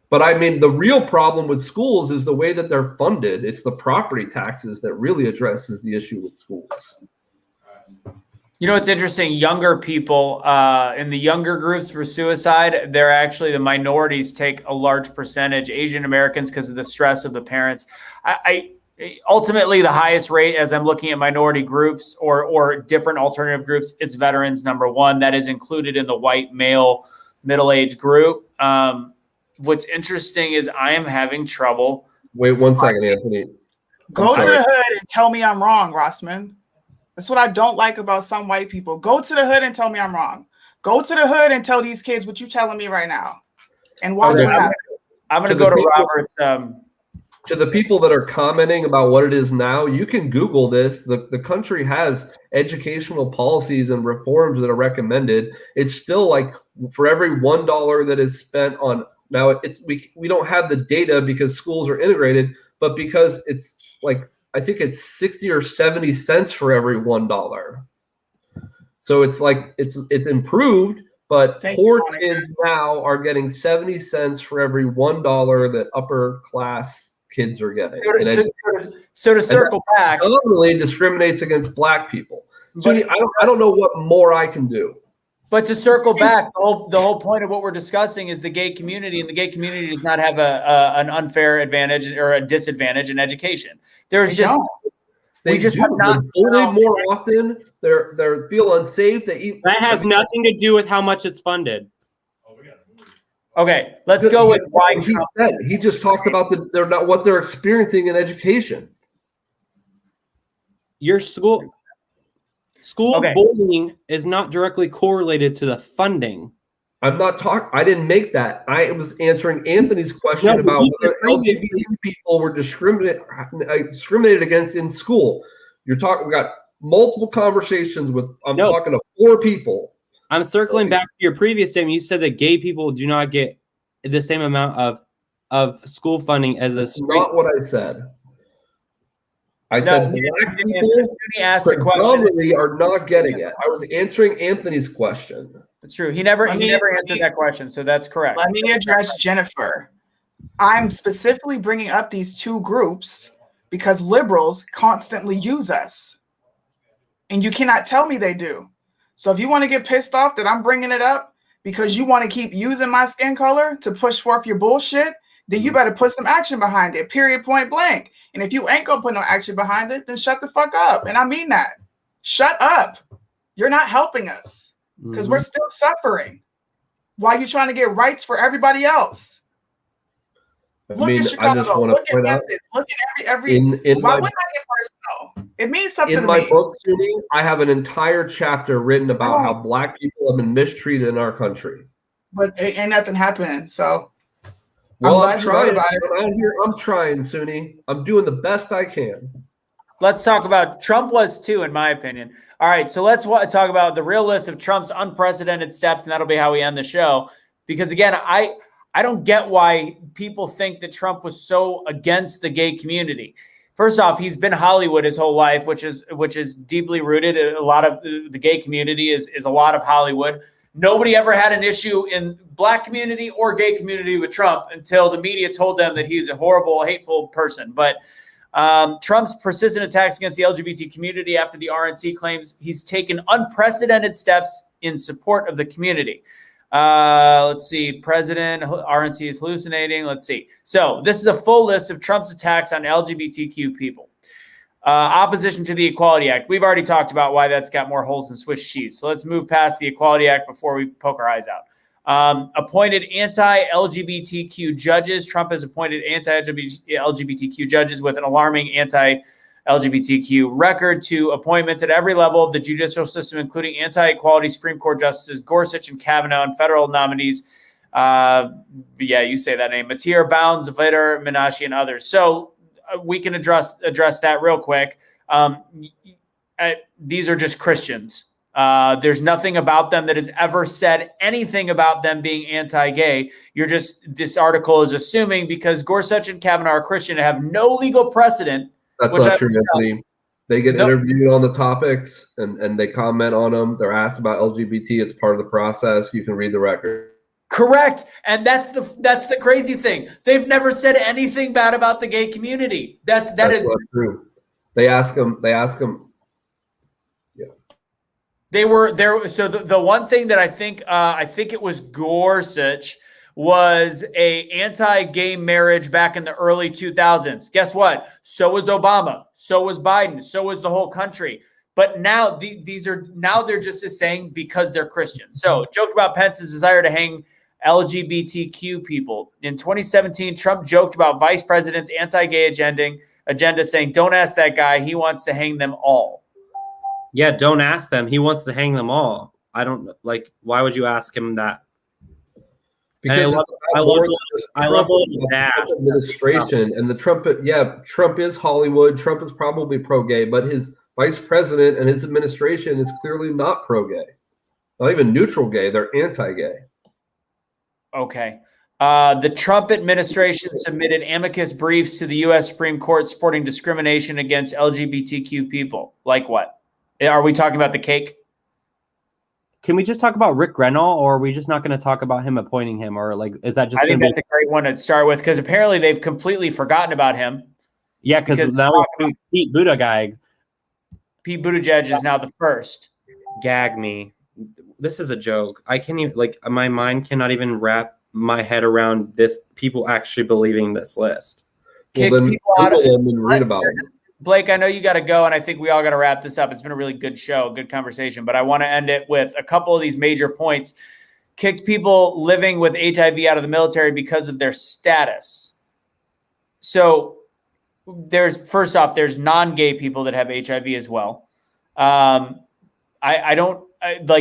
But I mean, the real problem with schools is the way that they're funded. It's the property taxes that really addresses the issue with schools. You know, it's interesting. Younger people in the younger groups for suicide, they're actually the minorities take a large percentage. Asian Americans, because of the stress of the parents. I ultimately the highest rate, as I'm looking at minority groups or different alternative groups, it's veterans, number one. That is included in the white male middle-aged group. What's interesting is I am having trouble. Wait 1 second, Anthony. Go to the hood and tell me I'm wrong, Rossman. That's what I don't like about some white people. Go to the hood and tell me I'm wrong. Go to the hood and tell these kids what you're telling me right now. And watch what happens. I'm going to go to Robert's. To the people that are commenting about what it is now, you can Google this. The country has educational policies and reforms that are recommended. It's still like for every $1 that is spent on now, we don't have the data because schools are integrated, but because it's like I think it's 60 or 70 cents for every $1. So it's like it's improved, but poor kids now are getting 70 cents for every $1 that upper class kids are getting. So to circle back, normally discriminates against black people. So I don't know what more I can do. But to circle back, the whole point of what we're discussing is the gay community, and the gay community does not have an unfair advantage or a disadvantage in education. There's just they just have not bullied more often. They feel unsafe. That has nothing to do with how much it's funded. Okay, let's go with why he just talked about they're not what they're experiencing in your school bullying is not directly correlated to the funding. I'm not talking. I didn't make that. I was answering Anthony's question about whether LGBT people were discriminated against in school. You're talking. We got multiple conversations with. I'm talking to 4 people. I'm circling back to your previous statement. You said that gay people do not get the same amount of school funding as a straight. Not what I said. I said black people predominantly are not getting it. I was answering Anthony's question. That's true. He never answered that question, so that's correct. Let me address Jennifer. I'm specifically bringing up these 2 groups because liberals constantly use us. And you cannot tell me they do. So if you want to get pissed off that I'm bringing it up because you want to keep using my skin color to push forth your bullshit, then you better put some action behind it, period, point blank. And if you ain't gonna put no action behind it, then shut the fuck up. And I mean that. Shut up. You're not helping us because we're still suffering while you're trying to get rights for everybody else. Look at Chicago. Look at Memphis. Look at every. Why wouldn't I get personal? It means something to me. In my book, Sunni, I have an entire chapter written about how black people have been mistreated in our country. But ain't nothing happening. So. Well, I'm trying. I'm trying, Sunni. I'm doing the best I can. Let's talk about Trump was too, in my opinion. All right, so let's talk about the real list of Trump's unprecedented steps, and that'll be how we end the show. Because again, I don't get why people think that Trump was so against the gay community. First off, he's been Hollywood his whole life, which is deeply rooted. A lot of the gay community is a lot of Hollywood. Nobody ever had an issue in black community or gay community with Trump until the media told them that he's a horrible, hateful person. But Trump's persistent attacks against the LGBT community after the RNC claims he's taken unprecedented steps in support of the community. Let's see. President, RNC is hallucinating. Let's see. So this is a full list of Trump's attacks on LGBTQ people. Opposition to the Equality Act. We've already talked about why that's got more holes than Swiss cheese. So let's move past the Equality Act before we poke our eyes out. Appointed anti-LGBTQ judges. Trump has appointed anti-LGBTQ judges with an alarming anti-LGBTQ record to appointments at every level of the judicial system, including anti-equality Supreme Court Justices Gorsuch and Kavanaugh and federal nominees. Yeah, you say that name. Matir, Bounds, Vitter, Menashe, and others. So we can address that real quick. These are just Christians. There's nothing about them that has ever said anything about them being anti-gay. This article is assuming because Gorsuch and Kavanaugh are Christian and have no legal precedent. That's not true, Anthony. They get interviewed on the topics and they comment on them. They're asked about LGBT. It's part of the process. You can read the record. Correct. And that's the crazy thing. They've never said anything bad about the gay community. That is not true. They ask them. Yeah. They were there. So the one thing that I think it was Gorsuch was a anti-gay marriage back in the early 2000s. Guess what? So was Obama. So was Biden. So was the whole country. But now they're just saying because they're Christian. So joked about Pence's desire to hang LGBTQ people. In 2017, Trump joked about vice president's anti-gay agenda saying, don't ask that guy. He wants to hang them all. Yeah, don't ask them. He wants to hang them all. I don't like. Why would you ask him that? Because I love that administration and the Trump. Yeah, Trump is Hollywood. Trump is probably pro-gay, but his vice president and his administration is clearly not pro-gay. Not even neutral gay. They're anti-gay. Okay. The Trump administration submitted amicus briefs to the U.S. Supreme Court supporting discrimination against LGBTQ people. Like what? Are we talking about the cake? Can we just talk about Rick Grenell, or are we just not going to talk about him appointing him, or like is that just? I think that's a great one to start with because apparently they've completely forgotten about him. Yeah, because now Pete Buttigieg. Pete Buttigieg is now the first. Gag me. This is a joke. I can't even my mind cannot even wrap my head around this. People actually believing this list. Kick people out of it and read about it. Blake, I know you got to go, and I think we all got to wrap this up. It's been a really good show, good conversation, but I want to end it with a couple of these major points. Kicked people living with HIV out of the military because of their status. So there's non-gay people that have HIV as well.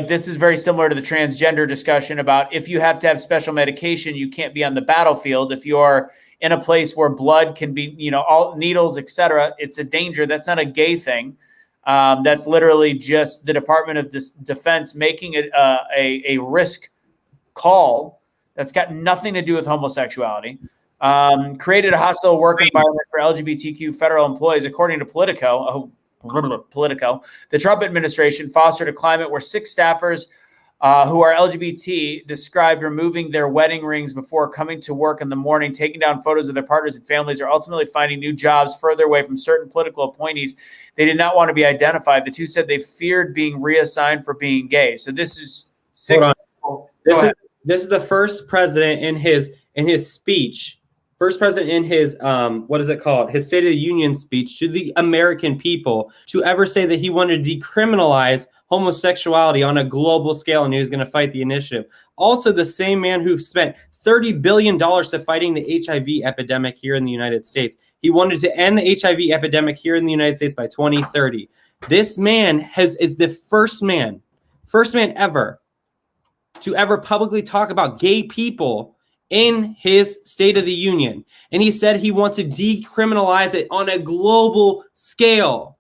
This is very similar to the transgender discussion about if you have to have special medication, you can't be on the battlefield. If you're in a place where blood can be, all needles, etc., it's a danger. That's not a gay thing. That's literally just the Department of Defense making it a risk call that's got nothing to do with homosexuality. Created a hostile work environment for LGBTQ federal employees, according to Politico. The Trump administration fostered a climate where 6 staffers who are LGBT described removing their wedding rings before coming to work in the morning, taking down photos of their partners and families, or ultimately finding new jobs further away from certain political appointees. They did not want to be identified. The two said they feared being reassigned for being gay. So this is 6. This is the first president in his speech. First president in his, what is it called? His State of the Union speech to the American people to ever say that he wanted to decriminalize homosexuality on a global scale and he was going to fight the initiative. Also, the same man who spent $30 billion to fighting the HIV epidemic here in the United States. He wanted to end the HIV epidemic here in the United States by 2030. This man is the first man ever to ever publicly talk about gay people in his State of the Union. And he said he wants to decriminalize it on a global scale.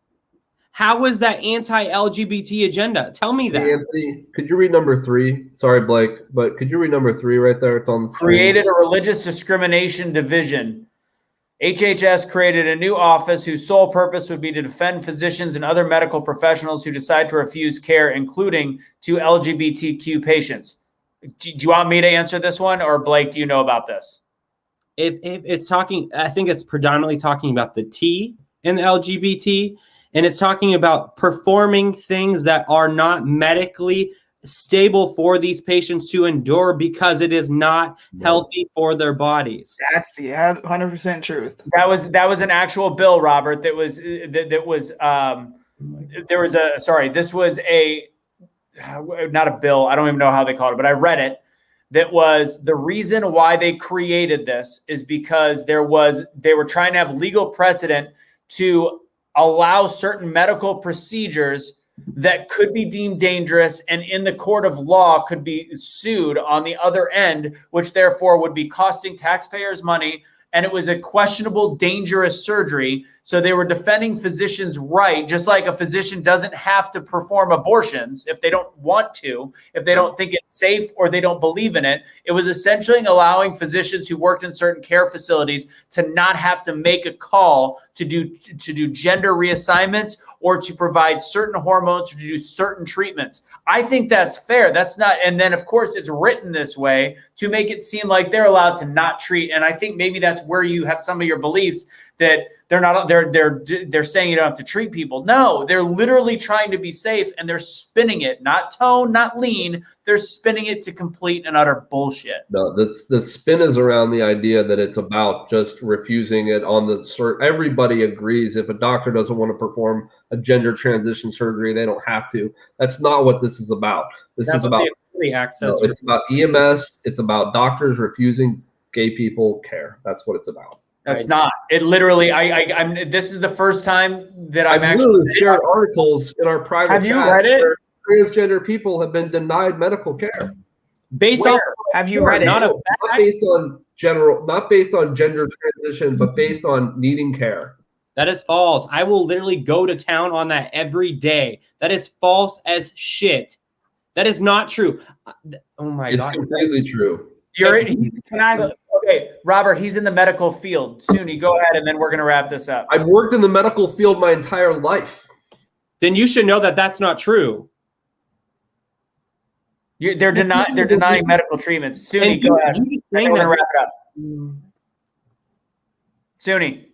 How is that anti-LGBT agenda? Tell me that. Hey, Anthony, could you read number 3? Sorry, Blake, but could you read number 3 right there? It's on the screen. Created a religious discrimination division. HHS created a new office whose sole purpose would be to defend physicians and other medical professionals who decide to refuse care, including to LGBTQ patients. Do you want me to answer this one, or Blake, do you know about this? If it's talking, I think it's predominantly talking about the T in the LGBT, and it's talking about performing things that are not medically stable for these patients to endure because it is not healthy for their bodies. That's the 100% truth. That was an actual bill, Robert. This was not a bill. I don't even know how they called it, but I read it. That was the reason why they created this is because they were trying to have legal precedent to allow certain medical procedures that could be deemed dangerous and in the court of law could be sued on the other end, which therefore would be costing taxpayers money. And it was a questionable, dangerous surgery. So they were defending physicians' right, just like a physician doesn't have to perform abortions if they don't want to, if they don't think it's safe or they don't believe in it. It was essentially allowing physicians who worked in certain care facilities to not have to make a call to do gender reassignments or to provide certain hormones or to do certain treatments. I think that's fair. That's not, and then of course it's written this way to make it seem like they're allowed to not treat. And I think maybe that's where you have some of your beliefs that they're saying you don't have to treat people. No, they're literally trying to be safe, and they're spinning it, not tone, not lean. They're spinning it to complete and utter bullshit. No, the spin is around the idea that it's about just refusing it on the everybody agrees if a doctor doesn't want to perform a gender transition surgery, they don't have to. That's not what this is about. This is about access. No, it's about EMS. It's about doctors refusing gay people care. That's what it's about. That's not. It literally. I'm. This is the first time that I've actually shared articles in our private. Have you read it? Where transgender people have been denied medical care. Based off, have you read it? Not based on gender transition, but based on needing care. That is false. I will literally go to town on that every day. That is false as shit. That is not true. Oh my God. It's completely true. Okay, Robert, he's in the medical field. Soon, go ahead, and then we're going to wrap this up. I've worked in the medical field my entire life. Then you should know that that's not true. They're denying medical treatments. Suni, go ahead. We're going to wrap it up. Suni.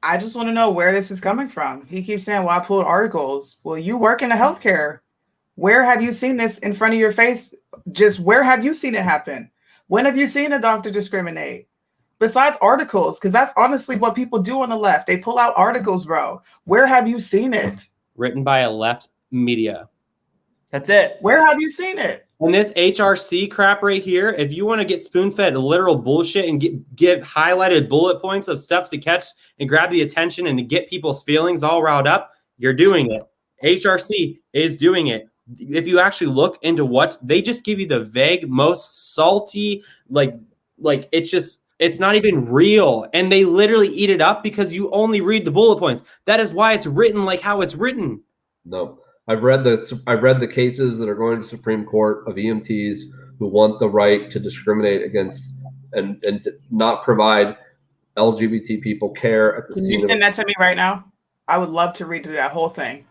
I just want to know where this is coming from. He keeps saying, well, I pulled articles. Well, you work in healthcare. Where have you seen this in front of your face? Just where have you seen it happen? When have you seen a doctor discriminate? Besides articles, because that's honestly what people do on the left. They pull out articles, bro. Where have you seen it? Written by a left media. That's it. Where have you seen it? And this HRC crap right here, if you want to get spoon-fed literal bullshit and give highlighted bullet points of stuff to catch and grab the attention and to get people's feelings all riled up, you're doing it. HRC is doing it. If you actually look into what they just give you, the vague, most salty, like it's not even real. And they literally eat it up because you only read the bullet points. That is why it's written like how it's written. No, I've read the cases that are going to Supreme Court of EMTs who want the right to discriminate against and not provide LGBT people care at the scene. Can you send that to me right now? I would love to read that whole thing.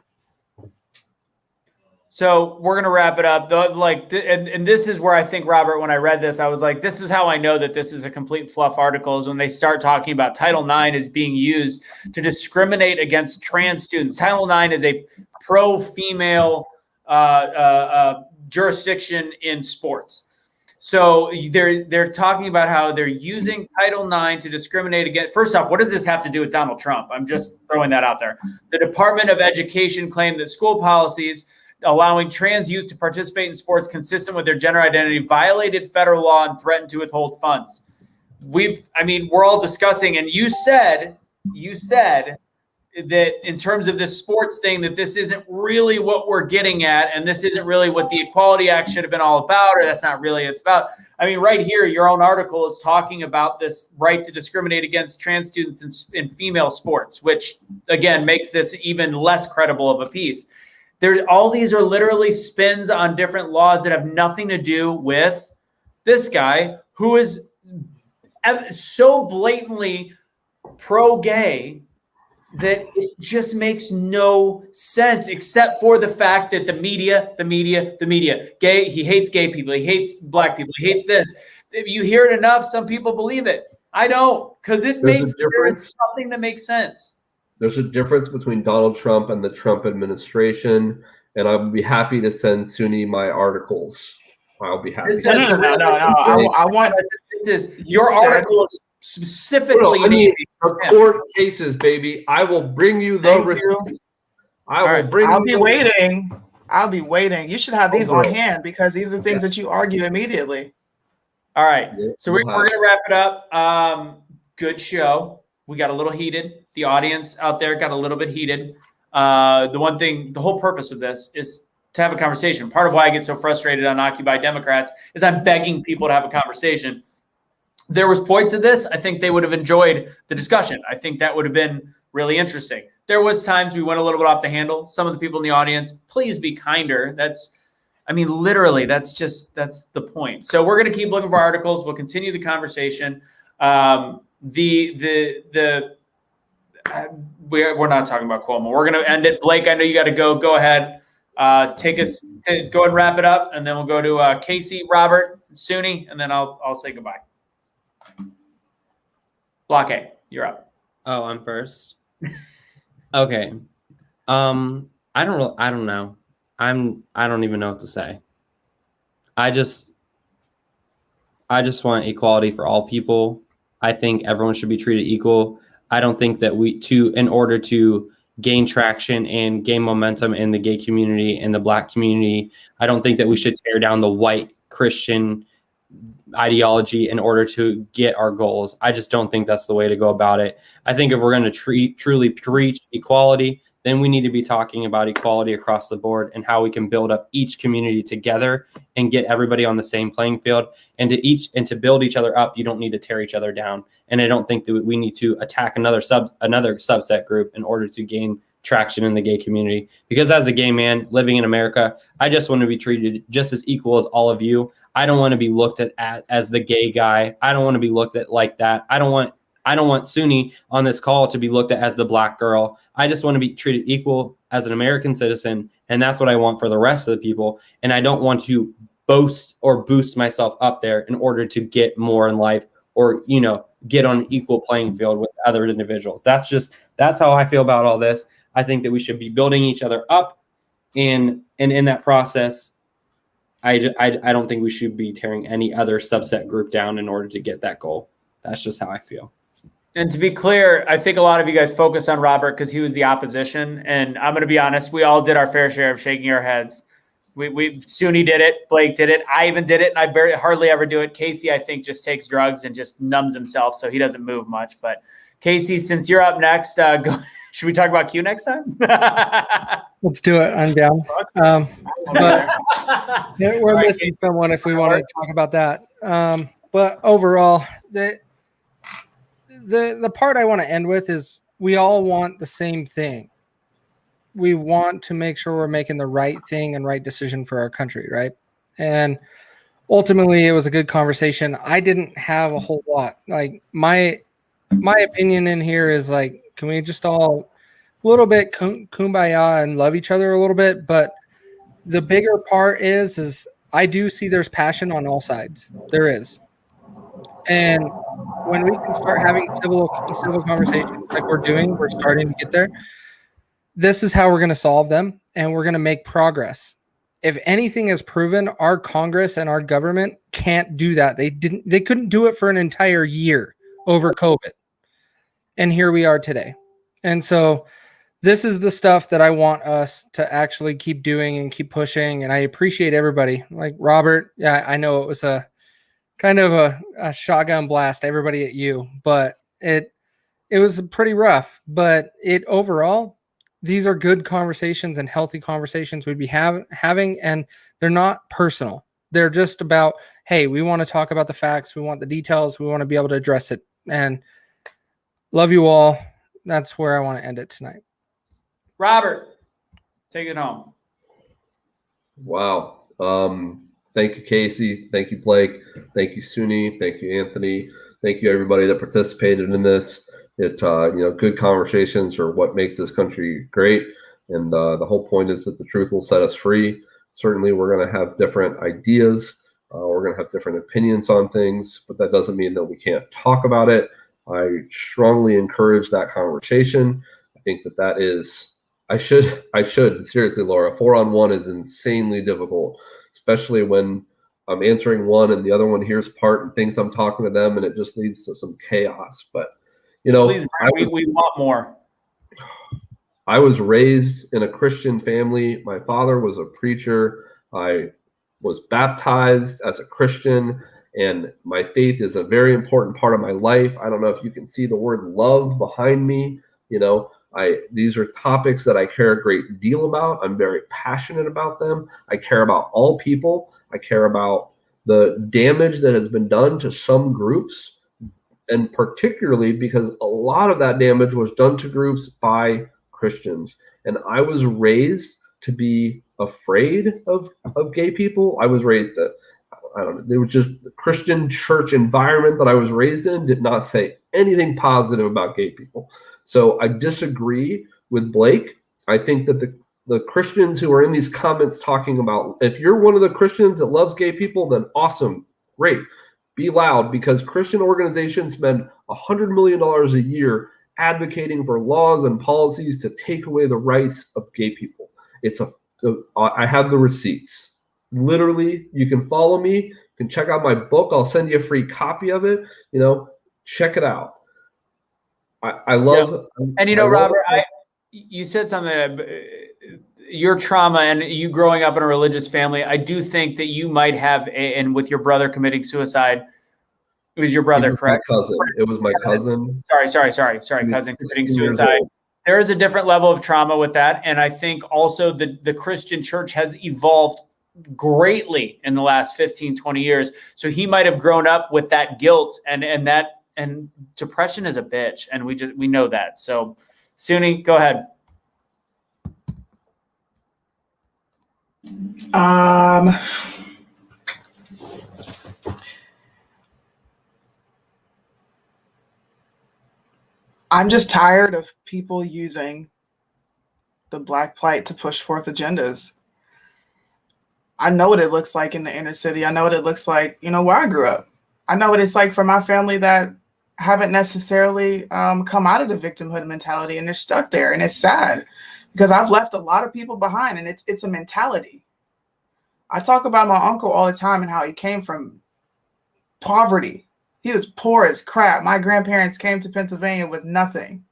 So we're going to wrap it up. And this is where I think, Robert, when I read this, I was like, this is how I know that this is a complete fluff article, is when they start talking about Title IX is being used to discriminate against trans students. Title IX is a pro-female jurisdiction in sports. So they're talking about how they're using Title IX to discriminate against. First off, what does this have to do with Donald Trump? I'm just throwing that out there. The Department of Education claimed that school policies allowing trans youth to participate in sports consistent with their gender identity violated federal law and threatened to withhold funds. We're all discussing, and you said that in terms of this sports thing, that this isn't really what we're getting at, and this isn't really what the Equality Act should have been all about, or that's not really what it's about. I mean, right here, your own article is talking about this right to discriminate against trans students in female sports, which again makes this even less credible of a piece. All these are literally spins on different laws that have nothing to do with this guy who is so blatantly pro-gay that it just makes no sense, except for the fact that the media, gay, he hates gay people, he hates black people, he hates this. If you hear it enough, some people believe it. I don't, because there's something that makes sense. There's a difference between Donald Trump and the Trump administration, and I would be happy to send Suni my articles. I'll be happy. No. I want this is your article is specifically. Court cases, baby. I will bring you the receipts. I'll be waiting. You should have these on hand because these are things that you argue immediately. All right. So we're going to wrap it up. Good show. We got a little heated. The audience out there got a little bit heated. The whole purpose of this is to have a conversation. Part of why I get so frustrated on Occupy Democrats is I'm begging people to have a conversation. There was points of this. I think they would have enjoyed the discussion. I think that would have been really interesting. There was times we went a little bit off the handle. Some of the people in the audience, please be kinder. Literally, that's the point. So we're going to keep looking for articles. We'll continue the conversation. We're not talking about Cuomo. We're going to end it. Blake, I know you got to go. Go ahead. Take us to go and wrap it up, and then we'll go to Casey, Robert, Suni, and then I'll say goodbye. Block A, you're up. Oh, I'm first. Okay. I don't know. I don't even know what to say. I just want equality for all people. I think everyone should be treated equal. I don't think that in order to gain traction and gain momentum in the gay community and the Black community, I don't think that we should tear down the white Christian ideology in order to get our goals. I just don't think that's the way to go about it. I think if we're going to truly preach equality, then we need to be talking about equality across the board and how we can build up each community together and get everybody on the same playing field. And to build each other up, you don't need to tear each other down. And I don't think that we need to attack another subset group in order to gain traction in the gay community. Because as a gay man living in America, I just want to be treated just as equal as all of you. I don't want to be looked at as the gay guy. I don't want to be looked at like that. I don't want Suni on this call to be looked at as the Black girl. I just want to be treated equal as an American citizen. And that's what I want for the rest of the people. And I don't want to boast or boost myself up there in order to get more in life or, get on an equal playing field with other individuals. That's how I feel about all this. I think that we should be building each other up. And in that process, I don't think we should be tearing any other subset group down in order to get that goal. That's just how I feel. And to be clear, I think a lot of you guys focus on Robert because he was the opposition. And I'm going to be honest, we all did our fair share of shaking our heads. Suni did it. Blake did it. I even did it. And I hardly ever do it. Casey, I think, just takes drugs and just numbs himself. So he doesn't move much. But Casey, since you're up next, should we talk about Q next time? Let's do it. I'm down. But we're missing someone if we want to talk about that. But overall, the part I want to end with is we all want the same thing. We want to make sure we're making the right thing and right decision for our country, right? And ultimately, it was a good conversation. I didn't have a whole lot. Like my opinion in here is like, can we just all a little bit kumbaya and love each other a little bit? But the bigger part is I do see there's passion on all sides. There is. And when we can start having civil conversations like we're doing, we're starting to get there. This is how we're going to solve them, and we're going to make progress. If anything is proven, our Congress and our government can't do that. They couldn't do it for an entire year over COVID. And here we are today. And so this is the stuff that I want us to actually keep doing and keep pushing. And I appreciate everybody. Like Robert, yeah, I know it was a kind of a shotgun blast, everybody at you, but it was pretty rough. But overall, these are good conversations and healthy conversations we'd be having, and they're not personal. They're just about, hey, we want to talk about the facts. We want the details. We want to be able to address it. And love you all. That's where I want to end it tonight. Robert, take it home. Wow. Thank you, Casey. Thank you, Blake. Thank you, Suni. Thank you, Anthony. Thank you, everybody that participated in this. Good conversations are what makes this country great. And the whole point is that the truth will set us free. Certainly, we're going to have different ideas. We're going to have different opinions on things, but that doesn't mean that we can't talk about it. I strongly encourage that conversation. I think that is, I should, seriously, Laura, 4-on-1 is insanely difficult, especially when I'm answering one and the other one hears part and thinks I'm talking to them, and it just leads to some chaos. But please, we want more. I was raised in a Christian family. My father was a preacher. I was baptized as a Christian, and my faith is a very important part of my life. I don't know if you can see the word love behind me. These are topics that I care a great deal about. I'm very passionate about them. I care about all people. I care about the damage that has been done to some groups, and particularly because a lot of that damage was done to groups by Christians. And I was raised to be afraid of gay people. I was raised there was just the Christian church environment that I was raised in did not say anything positive about gay people. So I disagree with Blake. I think that the Christians who are in these comments talking about, if you're one of the Christians that loves gay people, then awesome, great. Be loud, because Christian organizations spend $100 million a year advocating for laws and policies to take away the rights of gay people. I have the receipts. Literally, you can follow me. You can check out my book. I'll send you a free copy of it. Check it out. I love. Yeah. And Robert, you said something. Your trauma and you growing up in a religious family. I do think that you might have, and with your brother committing suicide. It was your brother, correct? My cousin. It was my cousin. Sorry, cousin committing suicide. There is a different level of trauma with that, and I think also the Christian church has evolved greatly in the last 15, 20 years. So he might have grown up with that guilt and depression is a bitch, and we know that. So, Suni, go ahead. I'm just tired of people using the Black plight to push forth agendas. I know what it looks like in the inner city. I know what it looks like, where I grew up. I know what it's like for my family that haven't necessarily come out of the victimhood mentality, and they're stuck there. And it's sad because I've left a lot of people behind, and it's a mentality. I talk about my uncle all the time and how he came from poverty. He was poor as crap. My grandparents came to Pennsylvania with nothing.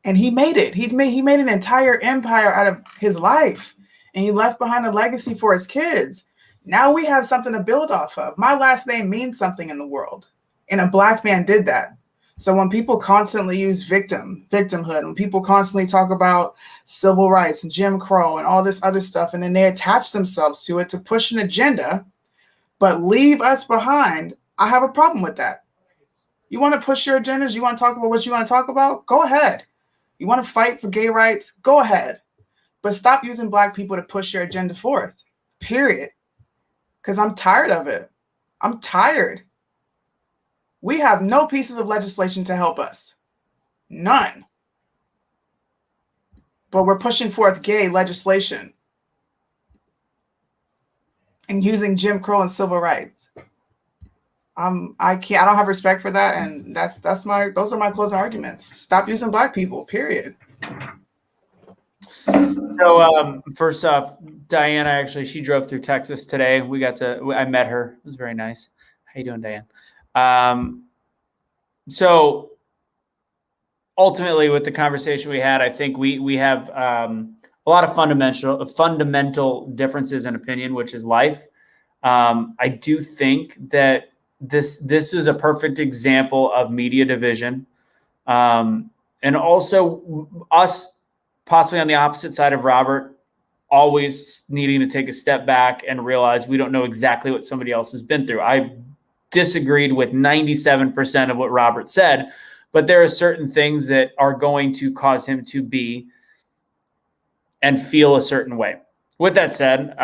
And he made it. He made an entire empire out of his life. And he left behind a legacy for his kids. Now we have something to build off of. My last name means something in the world. And a Black man did that. So when people constantly use victimhood, when people constantly talk about civil rights and Jim Crow and all this other stuff, and then they attach themselves to it to push an agenda, but leave us behind, I have a problem with that. You want to push your agendas? You want to talk about what you want to talk about? Go ahead. You want to fight for gay rights? Go ahead. But stop using Black people to push your agenda forth, period. Because I'm tired of it. I'm tired. We have no pieces of legislation to help us. None. But we're pushing forth gay legislation and using Jim Crow and civil rights. I don't have respect for that, and those are my closing arguments. Stop using Black people, period. So first off, Diana, actually, she drove through Texas today. I met her. It was very nice. How you doing, Diane? So ultimately with the conversation we had, I think we have a lot of fundamental differences in opinion, which is life. I do think that this is a perfect example of media division, and also us possibly on the opposite side of Robert, always needing to take a step back and realize we don't know exactly what somebody else has been through. I disagreed with 97% of what Robert said, but there are certain things that are going to cause him to be and feel a certain way. With that said,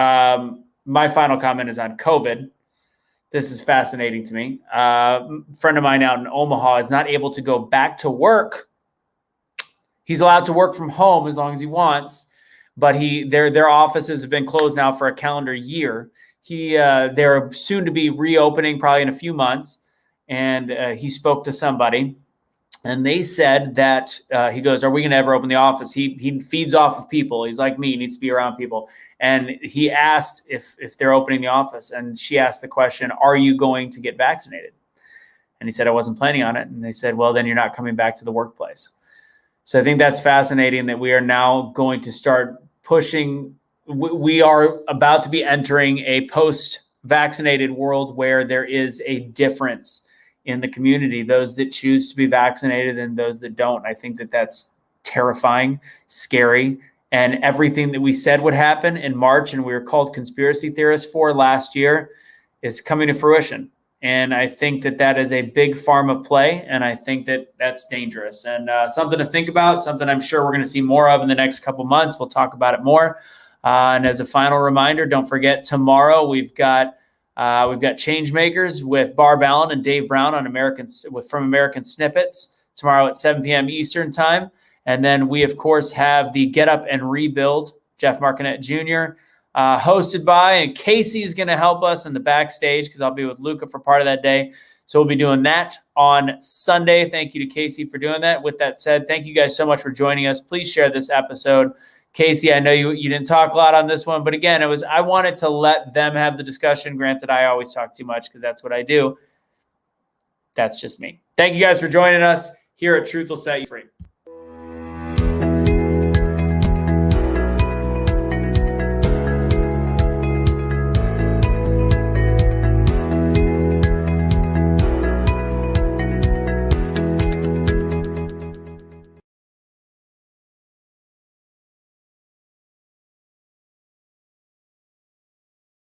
my final comment is on COVID. This is fascinating to me. A friend of mine out in Omaha is not able to go back to work. He's allowed to work from home as long as he wants, but their offices have been closed now for a calendar year. They're soon to be reopening probably in a few months. And he spoke to somebody and they said that he goes, are we going to ever open the office? He feeds off of people. He's like me, he needs to be around people. And he asked if they're opening the office, and she asked the question, are you going to get vaccinated? And he said, I wasn't planning on it. And they said, well, then you're not coming back to the workplace. So I think that's fascinating that we are now going to start pushing. We are about to be entering a post-vaccinated world where there is a difference in the community, those that choose to be vaccinated and those that don't. I think that that's terrifying, scary, and everything that we said would happen in March and we were called conspiracy theorists for last year is coming to fruition. And I think that that is a big pharma play, and I think that that's dangerous and something to think about, something I'm sure we're going to see more of in the next couple months. We'll talk about it more. And as a final reminder, don't forget tomorrow we've got Change Makers with Barb Allen and Dave Brown on from American Snippets tomorrow at 7 p.m. Eastern time. And then we, of course, have the Get Up and Rebuild, Jeff Martinet Jr., hosted by, and Casey is going to help us in the backstage because I'll be with Luca for part of that day. So we'll be doing that on Sunday. Thank you to Casey for doing that. With that said, thank you guys so much for joining us. Please share this episode. Casey, I know you didn't talk a lot on this one, but again, I wanted to let them have the discussion. Granted, I always talk too much because that's what I do. That's just me. Thank you guys for joining us here at Truth Will Set You Free.